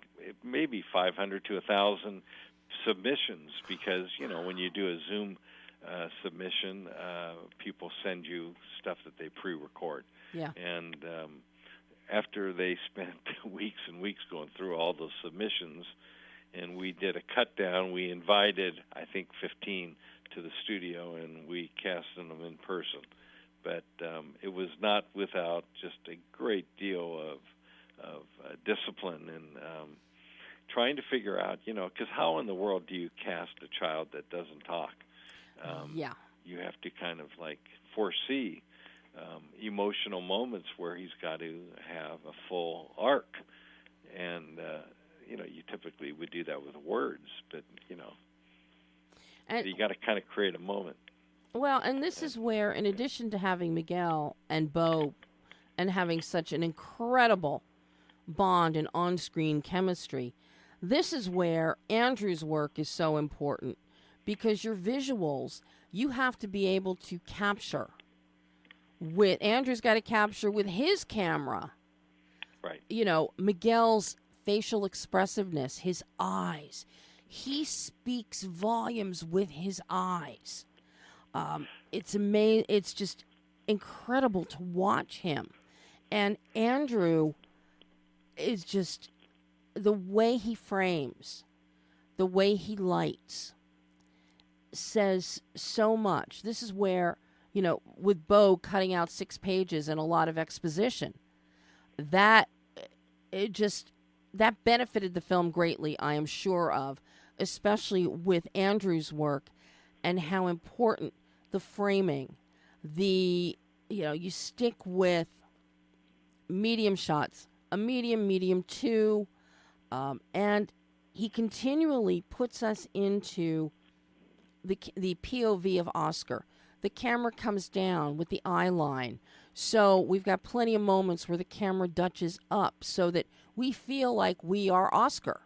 maybe 500 to 1,000 submissions, because, when you do a Zoom submission, people send you stuff that they pre-record. Yeah. And after they spent weeks and weeks going through all those submissions, and we did a cut down, we invited, I think, 15 to the studio, and we casted them in person. But it was not without just a great deal of discipline and trying to figure out, because how in the world do you cast a child that doesn't talk? Yeah. You have to kind of foresee emotional moments where he's got to have a full arc. And, you typically would do that with words, but, and you got to kind of create a moment. Well, and this is where, in addition to having Miguel and Beau and having such an incredible bond and on-screen chemistry, this is where Andrew's work is so important, because your visuals, you have to be able to capture. Andrew's got to capture with his camera. Right. Miguel's facial expressiveness, his eyes. He speaks volumes with his eyes. It's amazing. It's just incredible to watch him. And Andrew is just, the way he frames, the way he lights, says so much. This is where, with Beau cutting out 6 pages and a lot of exposition, that benefited the film greatly, I am sure of, especially with Andrew's work and how important the framing, you stick with medium shots, a medium 2, and he continually puts us into the POV of Oscar. The camera comes down with the eye line. So we've got plenty of moments where the camera dutches up so that we feel like we are Oscar.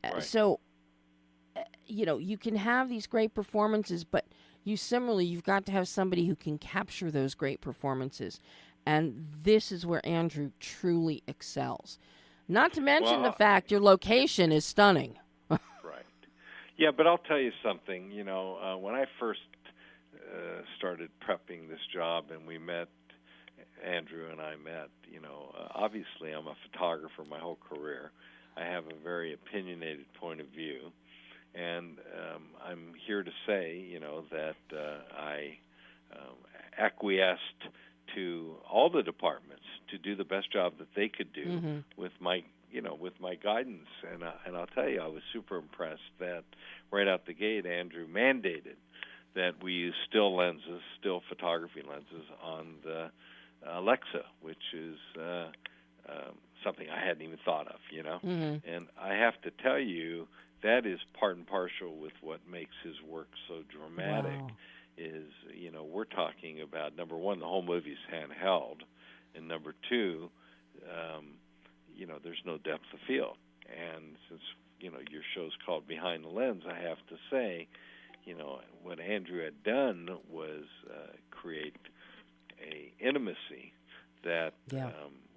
Right. So, you can have these great performances, but you've got to have somebody who can capture those great performances. And this is where Andrew truly excels. Not to mention the fact your location is stunning. Right. Yeah, but I'll tell you something. When I first started prepping this job and we met, Andrew and I met, obviously I'm a photographer my whole career. I have a very opinionated point of view, and I'm here to say, that I acquiesced to all the departments to do the best job that they could do with my guidance. And I'll tell you, I was super impressed that right out the gate, Andrew mandated that we use still photography lenses on the Alexa, which is something I hadn't even thought of, And I have to tell you, that is part and parcel with what makes his work so dramatic. Wow. Is, we're talking about, number one, the whole movie's handheld, and number two, there's no depth of field. And since, your show's called Behind the Lens, I have to say, what Andrew had done was create a intimacy that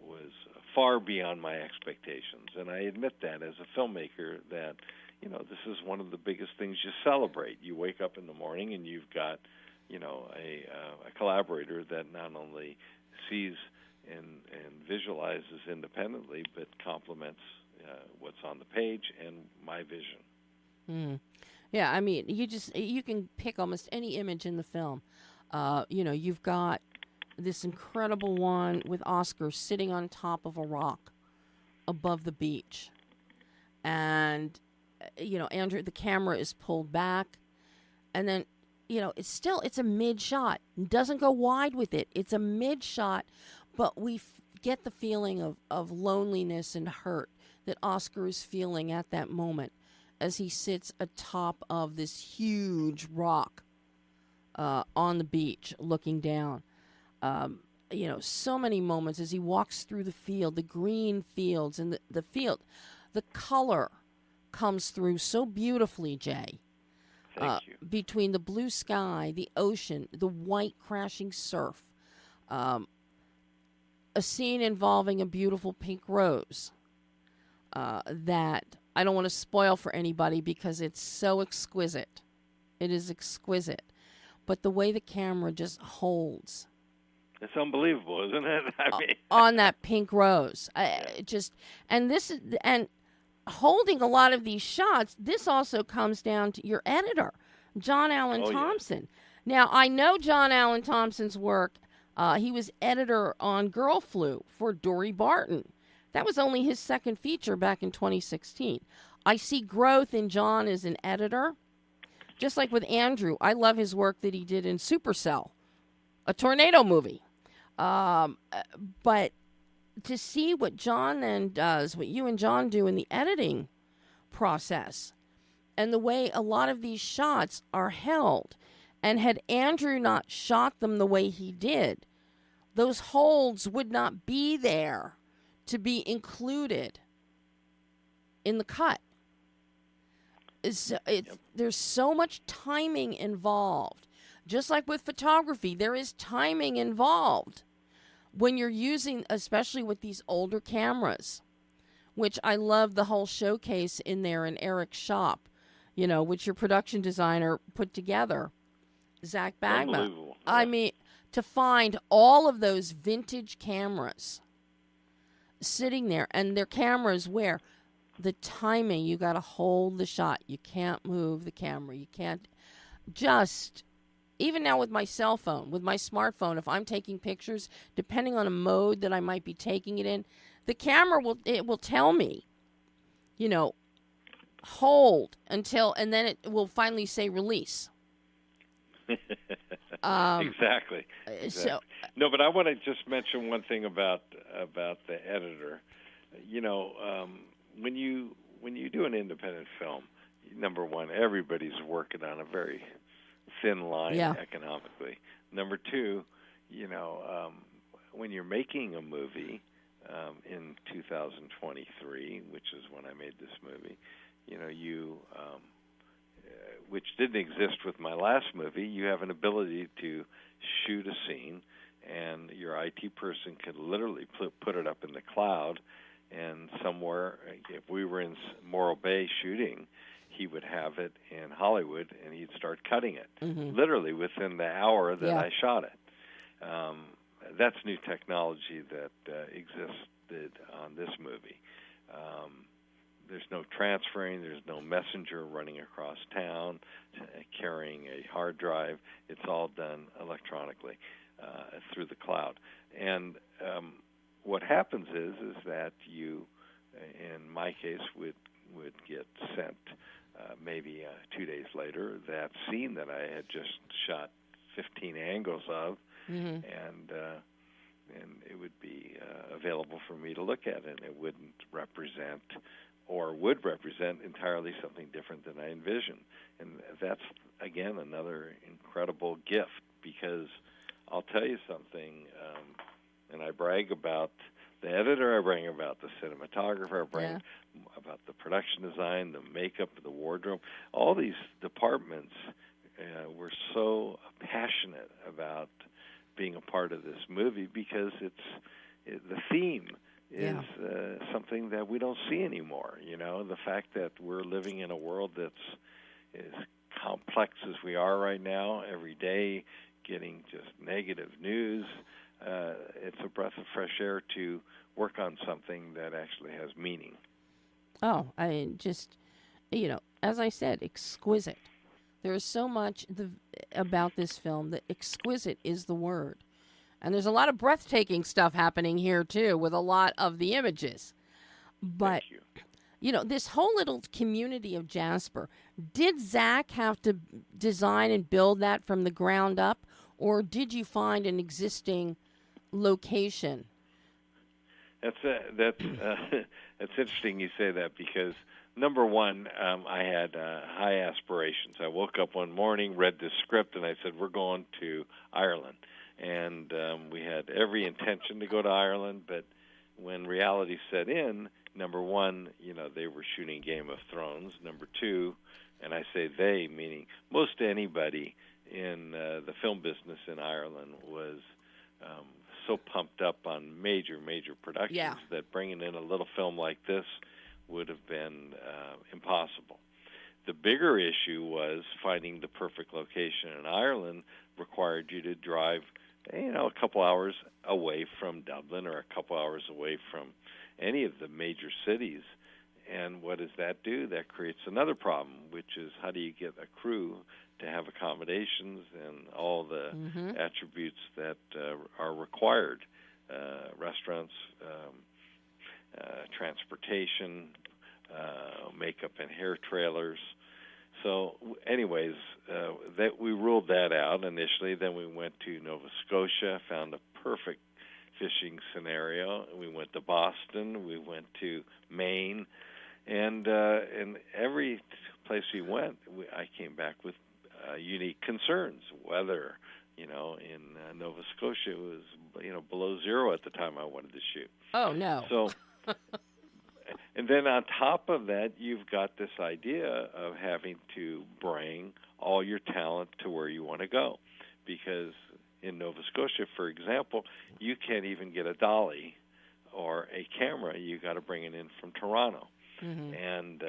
was far beyond my expectations. And I admit that as a filmmaker that, this is one of the biggest things you celebrate. You wake up in the morning and you've got, a collaborator that not only sees and visualizes independently, but complements what's on the page and my vision. Yeah, I mean, you can pick almost any image in the film. You've got this incredible one with Oscar sitting on top of a rock above the beach. And, Andrew, the camera is pulled back. And then, it's a mid shot. It doesn't go wide with it. It's a mid shot, but we get the feeling of loneliness and hurt that Oscar is feeling at that moment as he sits atop of this huge rock on the beach looking down. So many moments as he walks through the field, the green fields and the field. The color comes through so beautifully, Jay. Thank you. Between the blue sky, the ocean, the white crashing surf, a scene involving a beautiful pink rose that I don't want to spoil for anybody because it's so exquisite. It is exquisite. But the way the camera just holds. It's unbelievable, isn't it? I mean, on that pink rose. And holding a lot of these shots, this also comes down to your editor, John Allen Thompson. Yeah. Now, I know John Allen Thompson's work. He was editor on Girl Flu for Dory Barton. That was only his second feature back in 2016. I see growth in John as an editor. Just like with Andrew, I love his work that he did in Supercell, a tornado movie. But to see what John then does, what you and John do in the editing process, and the way a lot of these shots are held, and had Andrew not shot them the way he did, those holds would not be there to be included in the cut. There's so much timing involved. Just like with photography, there is timing involved when you're using, especially with these older cameras, which I love the whole showcase in there in Eric's shop, which your production designer put together, Zach Bagma. Unbelievable. Yeah. I mean, to find all of those vintage cameras sitting there, and their cameras where the timing, you got to hold the shot. You can't move the camera. You can't just... Even now with my cell phone, with my smartphone, if I'm taking pictures, depending on a mode that I might be taking it in, the camera will tell me, hold until, and then it will finally say release. Exactly. So, no, but I want to just mention one thing about the editor. When you do an independent film, number one, everybody's working on a very thin line economically. Number two, when you're making a movie in 2023, which is when I made this movie, which didn't exist with my last movie, you have an ability to shoot a scene, and your IT person could literally put it up in the cloud, and somewhere, if we were in Morro Bay shooting, he would have it in Hollywood, and he'd start cutting it, Mm-hmm. literally within the hour that Yeah. I shot it. That's new technology that existed on this movie. There's no transferring. There's no messenger running across town carrying a hard drive. It's all done electronically through the cloud. And what happens is that you, in my case, would get sent maybe 2 days later that scene that I had just shot 15 angles of, Mm-hmm. and it would be available for me to look at, and it wouldn't represent or would represent entirely something different than I envisioned. And that's, again, another incredible gift, because I'll tell you something, and I brag about the editor, I brag about the cinematographer, I brag about the production design, the makeup, the wardrobe. All these departments were so passionate about being a part of this movie, because the theme is something that we don't see anymore. You know, the fact that we're living in a world that's as complex as we are right now, every day getting just negative news, it's a breath of fresh air to work on something that actually has meaning. Oh, I just, as I said, exquisite. There is so much about this film that exquisite is the word. And there's a lot of breathtaking stuff happening here, too, with a lot of the images. But, Thank you. This whole little community of Jasper, did Zach have to design and build that from the ground up, or did you find an existing location? That's interesting you say that, because number one, I had high aspirations. I woke up one morning, read the script, and I said, we're going to Ireland. And we had every intention to go to Ireland, but when reality set in, number one, they were shooting Game of Thrones. Number two, and I say they, meaning most anybody in the film business in Ireland was so pumped up on major productions that bringing in a little film like this would have been impossible. The bigger issue was finding the perfect location in Ireland. Required you to drive, a couple hours away from Dublin or a couple hours away from any of the major cities. And what does that do? That creates another problem, which is how do you get a crew to have accommodations and all the attributes that are required, restaurants, transportation, makeup and hair trailers. So anyways, that we ruled that out initially. Then we went to Nova Scotia, found a perfect fishing scenario. We went to Boston. We went to Maine. And every place we went, I came back with unique concerns. Weather, in Nova Scotia it was, below zero at the time I wanted to shoot. Oh, no. So, and then on top of that, you've got this idea of having to bring all your talent to where you want to go. Because in Nova Scotia, for example, you can't even get a dolly or a camera. You got to bring it in from Toronto. Mm-hmm. And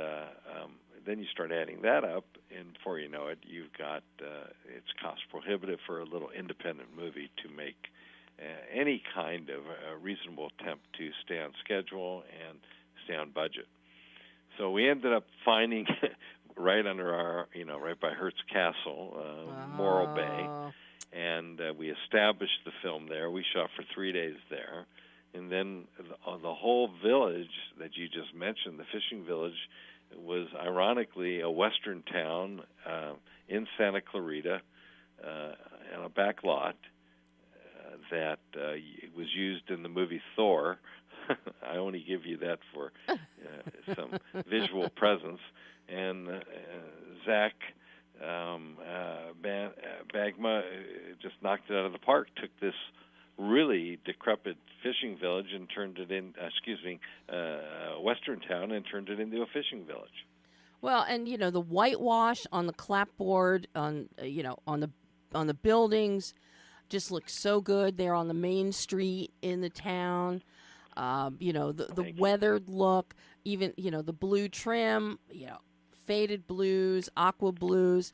then you start adding that up, and before you know it, you've got it's cost prohibitive for a little independent movie to make any kind of reasonable attempt to stay on schedule and stay on budget. So we ended up finding right under our, right by Hertz Castle, Morro Bay, and we established the film there. We shot for 3 days there. And then the whole village that you just mentioned, the fishing village, was ironically a western town in Santa Clarita on a back lot that was used in the movie Thor. I only give you that for some visual presence. And Zach Bagma just knocked it out of the park, took this really decrepit fishing village and turned it in, western town, and turned it into a fishing village. Well, and the whitewash on the clapboard, on the buildings, just looks so good there on the main street in the town. The weathered look, even the blue trim, faded blues, aqua blues,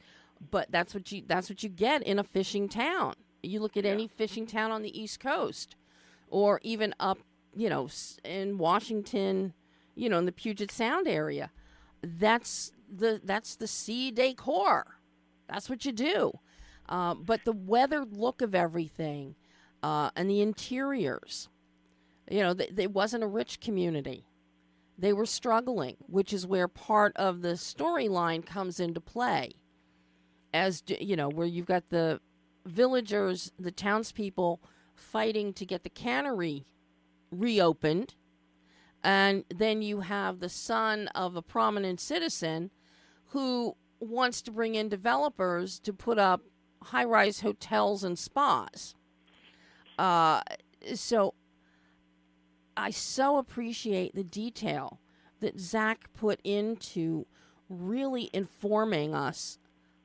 but that's what you get in a fishing town. You look at any fishing town on the East Coast, or even up, in Washington, in the Puget Sound area. That's the sea decor. That's what you do. But the weathered look of everything, and the interiors, they wasn't a rich community. They were struggling, which is where part of the storyline comes into play. As where you've got the villagers, the townspeople fighting to get the cannery reopened, and then you have the son of a prominent citizen who wants to bring in developers to put up high-rise hotels and spas. So I so appreciate the detail that Zach put into really informing us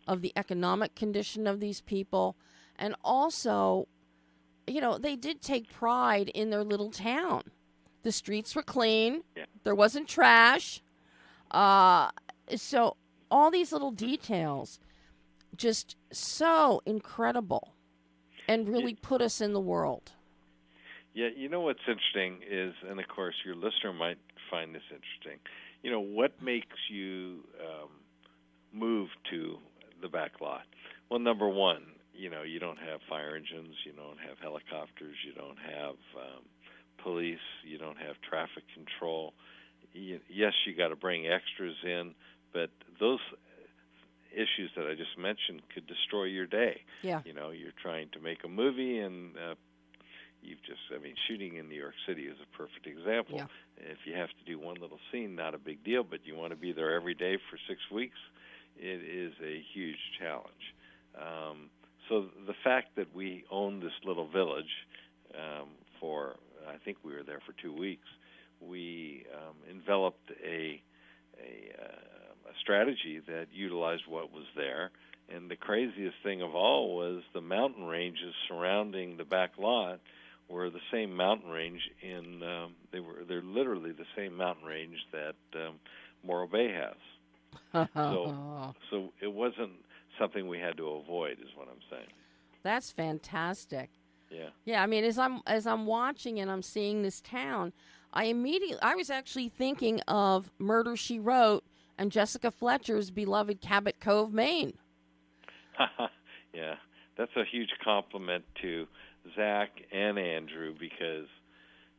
of the economic condition of these people. And also, they did take pride in their little town. The streets were clean. Yeah. There wasn't trash. So all these little details, just so incredible, and really put us in the world. Yeah, what's interesting is, and of course your listener might find this interesting, what makes you move to the back lot? Well, number one, you don't have fire engines, you don't have helicopters, you don't have police, you don't have traffic control. Yes, you got to bring extras in, but those issues that I just mentioned could destroy your day. Yeah. You're trying to make a movie, and shooting in New York City is a perfect example. Yeah. If you have to do one little scene, not a big deal, but you want to be there every day for 6 weeks, it is a huge challenge. So the fact that we own this little village for, I think we were there for 2 weeks, we enveloped a strategy that utilized what was there. And the craziest thing of all was the mountain ranges surrounding the back lot were the same mountain range they're literally the same mountain range that Morro Bay has. So it wasn't something we had to avoid, is what I'm saying. That's fantastic. Yeah. Yeah, as I'm watching and I'm seeing this town, I was actually thinking of Murder, She Wrote and Jessica Fletcher's beloved Cabot Cove, Maine. Yeah, that's a huge compliment to Zach and Andrew, because,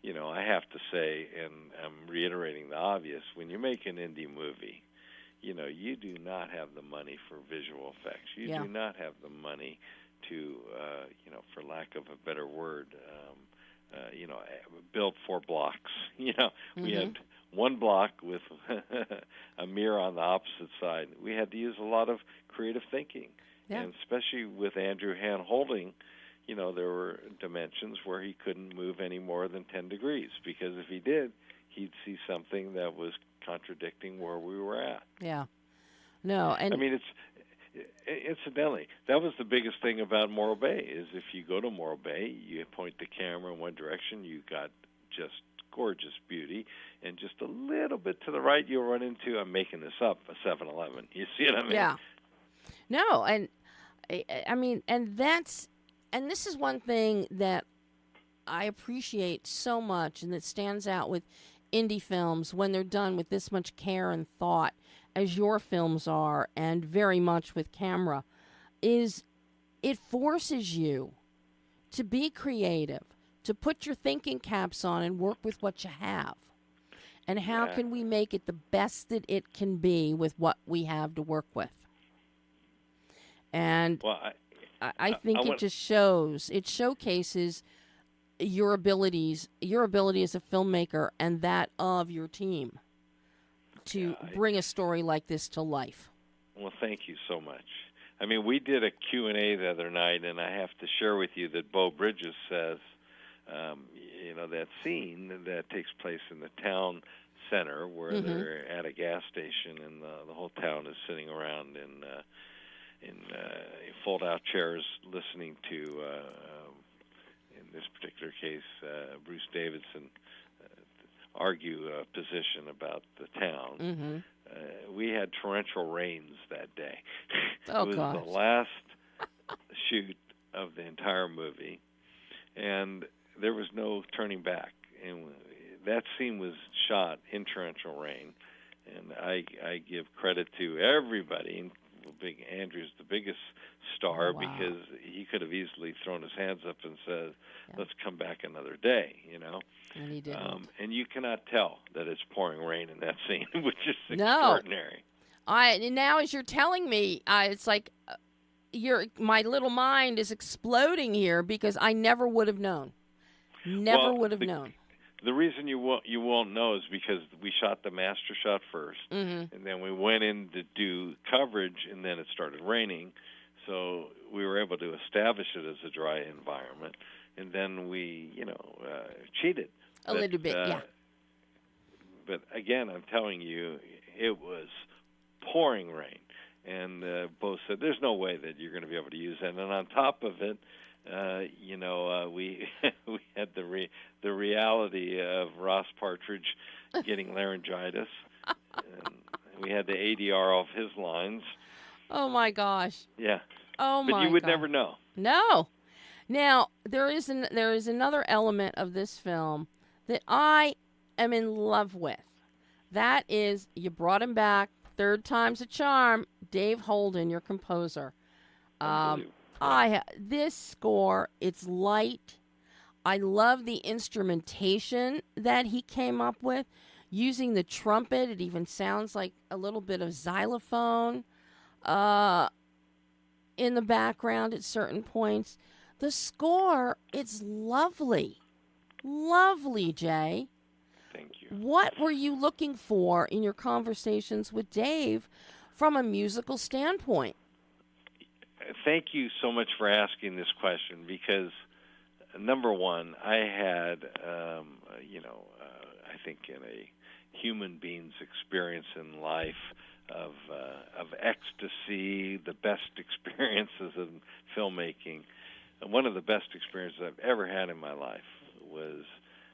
I have to say, and I'm reiterating the obvious, when you make an indie movie, you do not have the money for visual effects. You do not have the money to, for lack of a better word, build 4 blocks. We had one block with a mirror on the opposite side. We had to use a lot of creative thinking. Yeah. And especially with Andrew hand-holding, there were dimensions where he couldn't move any more than 10 degrees, because if he did, he'd see something that was contradicting where we were at. Yeah. No, and incidentally, that was the biggest thing about Morro Bay, is if you go to Morro Bay, you point the camera in one direction, you got just gorgeous beauty, and just a little bit to the right, you'll run into, I'm making this up, a 7-Eleven. You see what I mean? Yeah. No, and and this is one thing that I appreciate so much, and that stands out with indie films when they're done with this much care and thought, as your films are, and very much with camera, is it forces you to be creative, to put your thinking caps on and work with what you have. And how can we make it the best that it can be with what we have to work with? And I think it just showcases your ability as a filmmaker and that of your team to bring a story like this to life. Well, thank you so much. We did a Q&A the other night, and I have to share with you that Beau Bridges says, that scene that takes place in the town center where they're at a gas station and the whole town is sitting around in fold-out chairs listening to, in this particular case, Bruce Davidson argue a position about the town. Mm-hmm. We had torrential rains that day. Oh, it was gosh. the last shoot of the entire movie, and there was no turning back. And that scene was shot in torrential rain, and I give credit to everybody. Big Andrew's the biggest star. Oh, wow. Because he could have easily thrown his hands up and said, "Let's come back another day," And he didn't. And you cannot tell that it's pouring rain in that scene, which is No. extraordinary. And now as you're telling me, it's like my little mind is exploding here because I never would have known. Never would have known. The reason you won't know is because we shot the master shot first, Mm-hmm. and then we went in to do coverage, and then it started raining, so we were able to establish it as a dry environment, and then we, cheated A little bit, yeah. But again, I'm telling you, it was pouring rain, and both said, "There's no way that you're going to be able to use that." And on top of it, we we had the reality of Ross Partridge getting laryngitis, and we had the ADR off his lines. Oh my gosh. Yeah. Oh my. But you would God. never know. No. Now there is another element of this film that I am in love with. That is, you brought him back. Third time's a charm. Dave Holden, your composer. This score, it's light. I love the instrumentation that he came up with. Using the trumpet, it even sounds like a little bit of xylophone in the background at certain points. The score, it's lovely. Lovely, Jay. Thank you. What were you looking for in your conversations with Dave from a musical standpoint? Thank you so much for asking this question because, number one, I had, I think in a human being's experience in life of ecstasy, the best experiences in filmmaking. And one of the best experiences I've ever had in my life was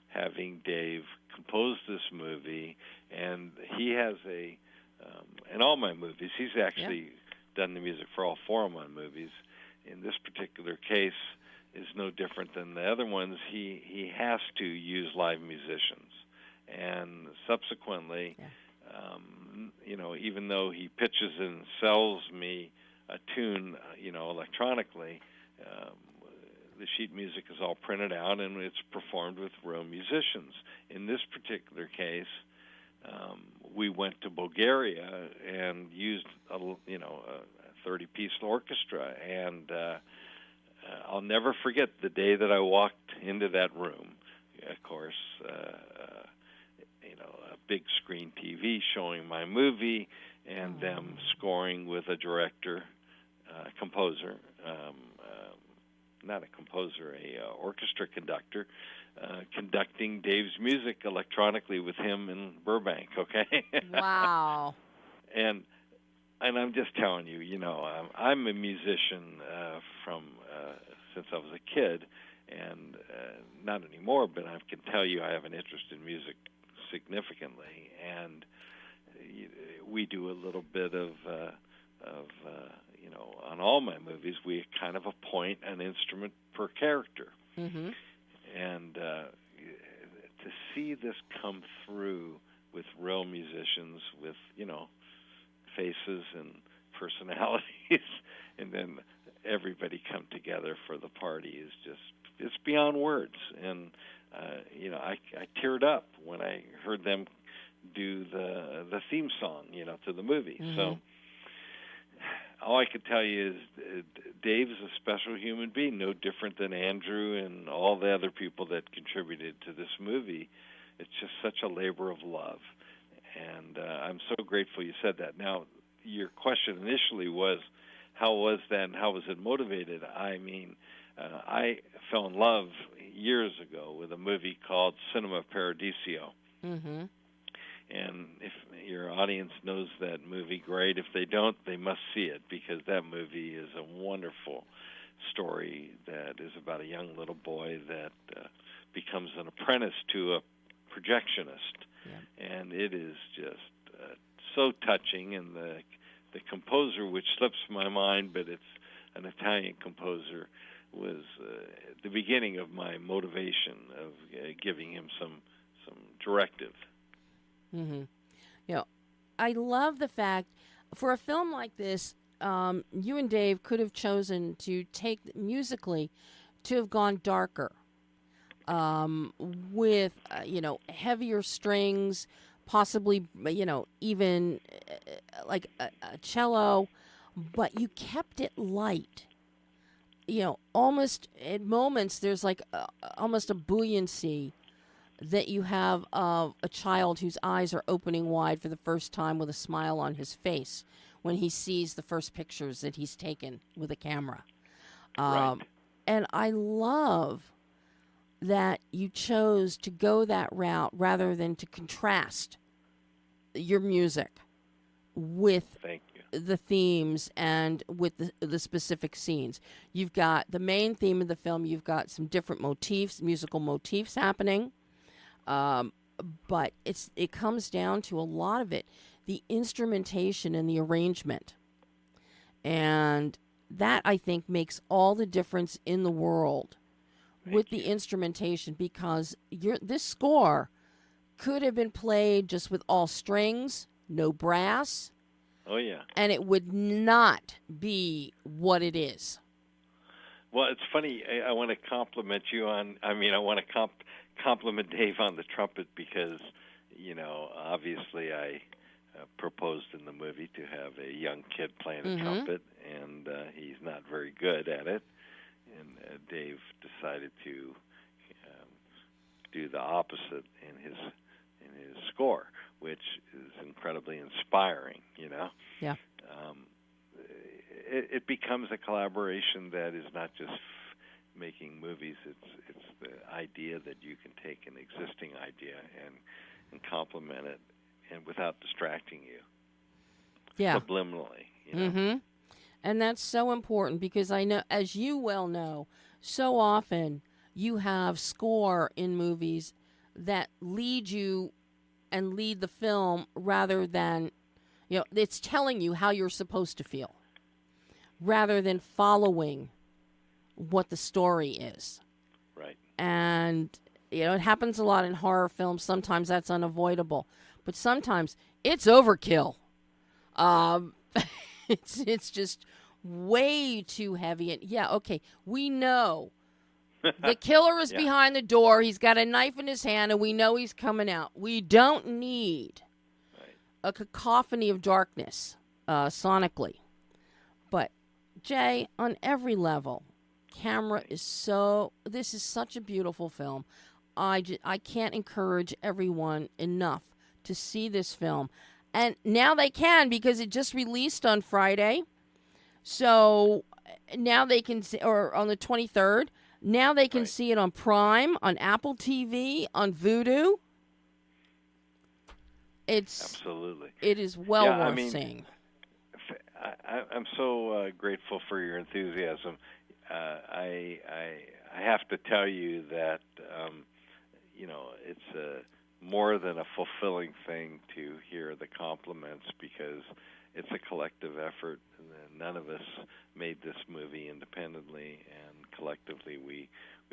having Dave compose this movie, and he has in all my movies, he's actually done the music for all four of my movies. In this particular case, is no different than the other ones. He has to use live musicians, and subsequently, even though he pitches and sells me a tune, electronically, the sheet music is all printed out and it's performed with real musicians. In this particular case, we went to Bulgaria and used a 30-piece orchestra, and I'll never forget the day that I walked into that room. Of course, a big screen TV showing my movie, and them scoring with a director, composer, not a composer, a orchestra conductor, conducting Dave's music electronically with him in Burbank. Okay. Wow. And I'm just telling you, I'm a musician from since I was a kid, and not anymore. But I can tell you, I have an interest in music significantly, and we do a little bit of on all my movies, we kind of appoint an instrument per character. Mm-hmm. And to see this come through with real musicians, with, faces and personalities, and then everybody come together for the party is just, it's beyond words. And, I teared up when I heard them do the theme song, to the movie. Mm-hmm. So all I could tell you is Dave is a special human being, no different than Andrew and all the other people that contributed to this movie. It's just such a labor of love, and I'm so grateful you said that. Now, your question initially was, how was that and how was it motivated? I mean, I fell in love years ago with a movie called Cinema Paradiso. Mm-hmm. And if your audience knows that movie, great. If they don't, they must see it, because that movie is a wonderful story that is about a young little boy that becomes an apprentice to a projectionist, Yeah. and it is just so touching. And the composer, which slips my mind, but it's an Italian composer, was the beginning of my motivation of giving him some directive. Mm-hmm. You know, I love the fact for a film like this, you and Dave could have chosen to take musically to have gone darker, with heavier strings, possibly even like a cello, but you kept it light. Almost at moments there's like almost a buoyancy that you have of a child whose eyes are opening wide for the first time with a smile on his face when he sees the first pictures that he's taken with a camera. Right. And I love that you chose to go that route rather than to contrast your music with Thank you. the themes and with the specific scenes. You've got the main theme of the film. You've got some different musical motifs happening. But it comes down to a lot of it, the instrumentation and the arrangement. And that, I think, makes all the difference in the world with the instrumentation, because this score could have been played just with all strings, no brass. Oh, yeah. And it would not be what it is. Well, it's funny. I want to compliment you on, I want to compliment Dave on the trumpet because, obviously I proposed in the movie to have a young kid playing a trumpet, and he's not very good at it. And Dave decided to do the opposite in his score, which is incredibly inspiring. Yeah. It becomes a collaboration that is not just making movies. It's the idea that you can take an existing idea and complement it, and without distracting you. Yeah. Subliminally. Mm-hmm. And that's so important because I know, as you well know, so often you have score in movies that lead you and lead the film rather than, it's telling you how you're supposed to feel rather than following what the story is. Right. And, it happens a lot in horror films. Sometimes that's unavoidable. But sometimes it's overkill. It's just way too heavy. And yeah, okay, we know the killer is behind the door. He's got a knife in his hand, and we know he's coming out. We don't need a cacophony of darkness sonically. But, Jay, on every level, camera is this is such a beautiful film. I can't encourage everyone enough to see this film. And now they can, because it just released on Friday. So now they can see, or on the 23rd. Now they can see it on Prime, on Apple TV, on Vudu. Absolutely. It is worth seeing. I'm so grateful for your enthusiasm. I have to tell you that it's more than a fulfilling thing to hear the compliments, because it's a collective effort. And none of us made this movie independently, and collectively we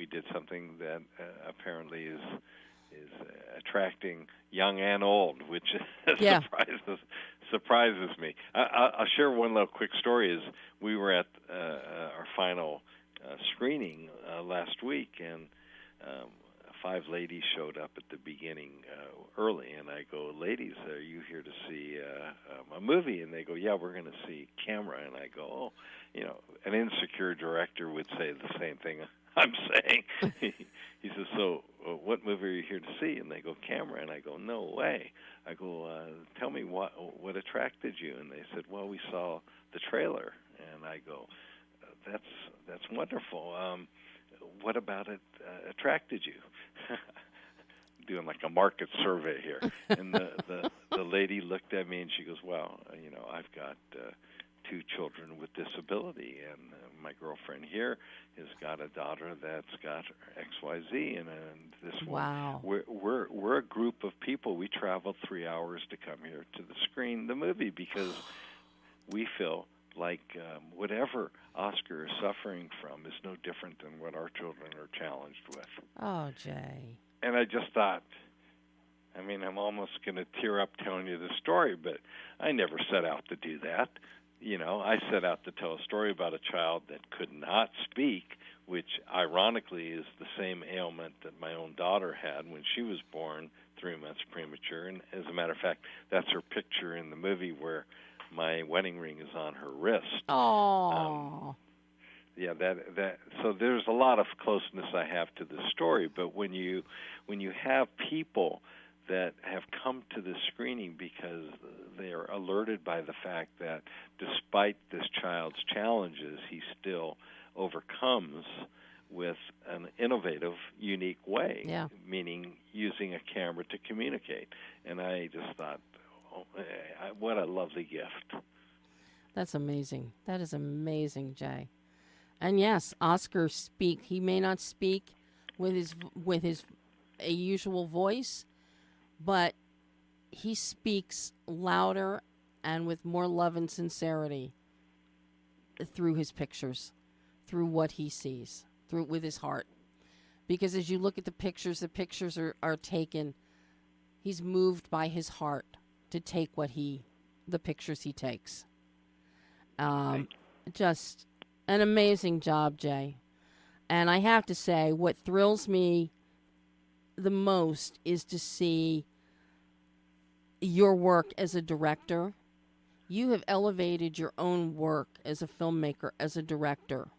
did something that apparently is attracting young and old, which surprises me. I'll share one little quick story. Is we were at our final screening last week, and 5 ladies showed up at the beginning early, and I go, "Ladies, are you here to see a movie?" And they go, "Yeah, we're going to see Camera." And I go, "Oh, an insecure director would say the same thing I'm saying." He says, "So what movie are you here to see?" And they go, "Camera." And I go, "No way." I go, "Tell me what attracted you?" And they said, "Well, we saw the trailer." And I go, "That's wonderful. What about it attracted you?" Doing like a market survey here. And the lady looked at me and she goes, "Well, I've got 2 children with disability, and my girlfriend here has got a daughter that's got XYZ, and this wow. one, we're a group of people. We traveled 3 hours to come here to screen the movie because we feel like whatever Oscar is suffering from is no different than what our children are challenged with. Oh, Jay. And I just thought, I mean, I'm almost going to tear up telling you the story, but I never set out to do that. You know, I set out to tell a story about a child that could not speak, which ironically is the same ailment that my own daughter had when she was born 3 months premature. And as a matter of fact, that's her picture in the movie where my wedding ring is on her wrist. Oh. Yeah, so there's a lot of closeness I have to the story, but when you have people that have come to the screening because they are alerted by the fact that despite this child's challenges, he still overcomes with an innovative, unique way, meaning using a camera to communicate. And I just thought, what a lovely gift. That's amazing. That is amazing, Jay. And yes, Oscar speak. He may not speak with his a usual voice, but he speaks louder and with more love and sincerity through his pictures, through what he sees, through with his heart. Because as you look at the pictures are taken, he's moved by his heart to take the pictures he takes. Just an amazing job, Jay. And I have to say, what thrills me the most is to see your work as a director. You have elevated your own work as a filmmaker, as a director.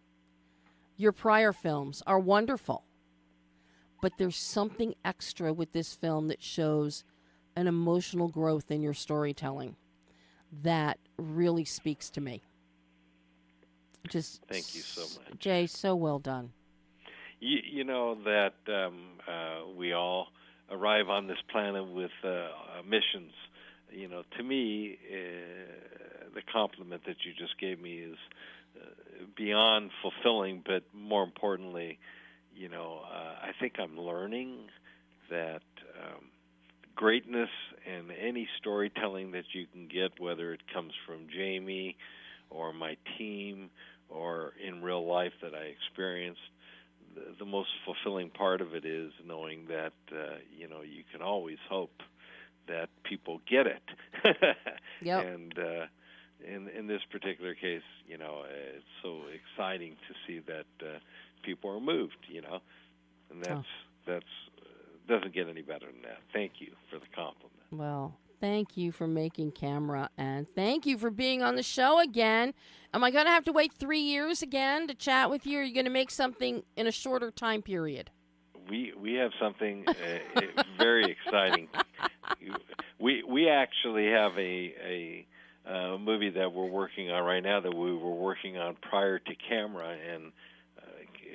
Your prior films are wonderful, but there's something extra with this film that shows an emotional growth in your storytelling that really speaks to me. Just thank you so much, Jay. So well done. You know that we all arrive on this planet with missions. You know, to me, the compliment that you just gave me is beyond fulfilling, but more importantly, you know, I think I'm learning that greatness and any storytelling that you can get, whether it comes from Jamie or my team or in real life that I experienced, the most fulfilling part of it is knowing that, you know, you can always hope that people get it. Yep. And in this particular case, you know, it's so exciting to see that people are moved, you know, and that's doesn't get any better than that. Thank you for the compliment. Well, thank you for making camera, and thank you for being on the show again. Am I going to have to wait 3 years again to chat with you, or are you going to make something in a shorter time period? We have something very exciting. We actually have a movie that we're working on right now that we were working on prior to camera, and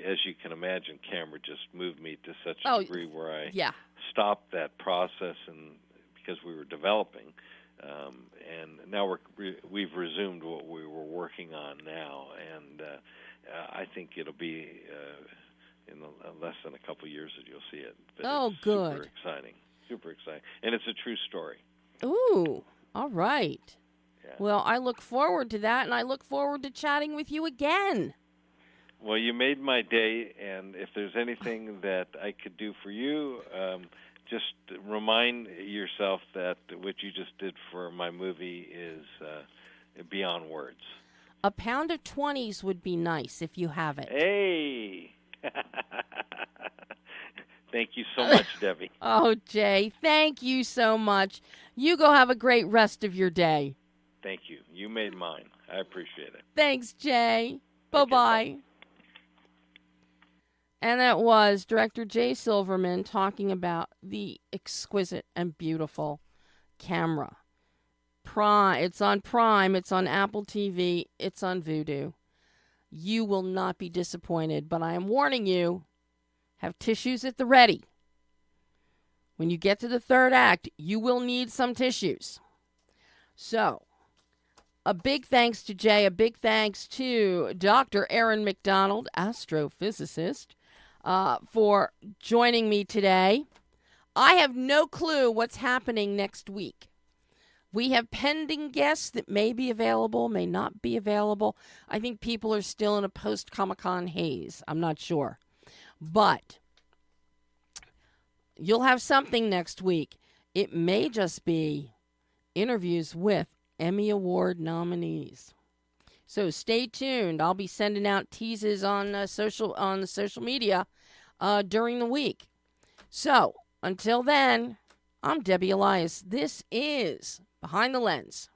as you can imagine, camera just moved me to such a degree where I stopped that process, and because we were developing, and now we've resumed what we were working on now, and I think it'll be in less than a couple years that you'll see it. But it's good. Super exciting, and it's a true story. Ooh, all right. Yeah. Well, I look forward to that, and I look forward to chatting with you again. Well, you made my day, and if there's anything that I could do for you, just remind yourself that what you just did for my movie is beyond words. A pound of 20s would be nice if you have it. Hey! Thank you so much, Debbie. Oh, Jay, thank you so much. You go have a great rest of your day. Thank you. You made mine. I appreciate it. Thanks, Jay. Bye-bye. And that was Director Jay Silverman talking about the exquisite and beautiful camera. It's on Prime, it's on Apple TV, it's on Vudu. You will not be disappointed, but I am warning you, have tissues at the ready. When you get to the third act, you will need some tissues. So, a big thanks to Jay. A big thanks to Dr. ERIN MacDonald, astrophysicist, for joining me today. I have no clue what's happening next week. We have pending guests that may be available, may not be available. I think people are still in a post-Comic-Con haze. I'm not sure. But you'll have something next week. It may just be interviews with Emmy Award nominees. So stay tuned. I'll be sending out teases on the social media during the week. So until then, I'm Debbie Elias. This is Behind the Lens.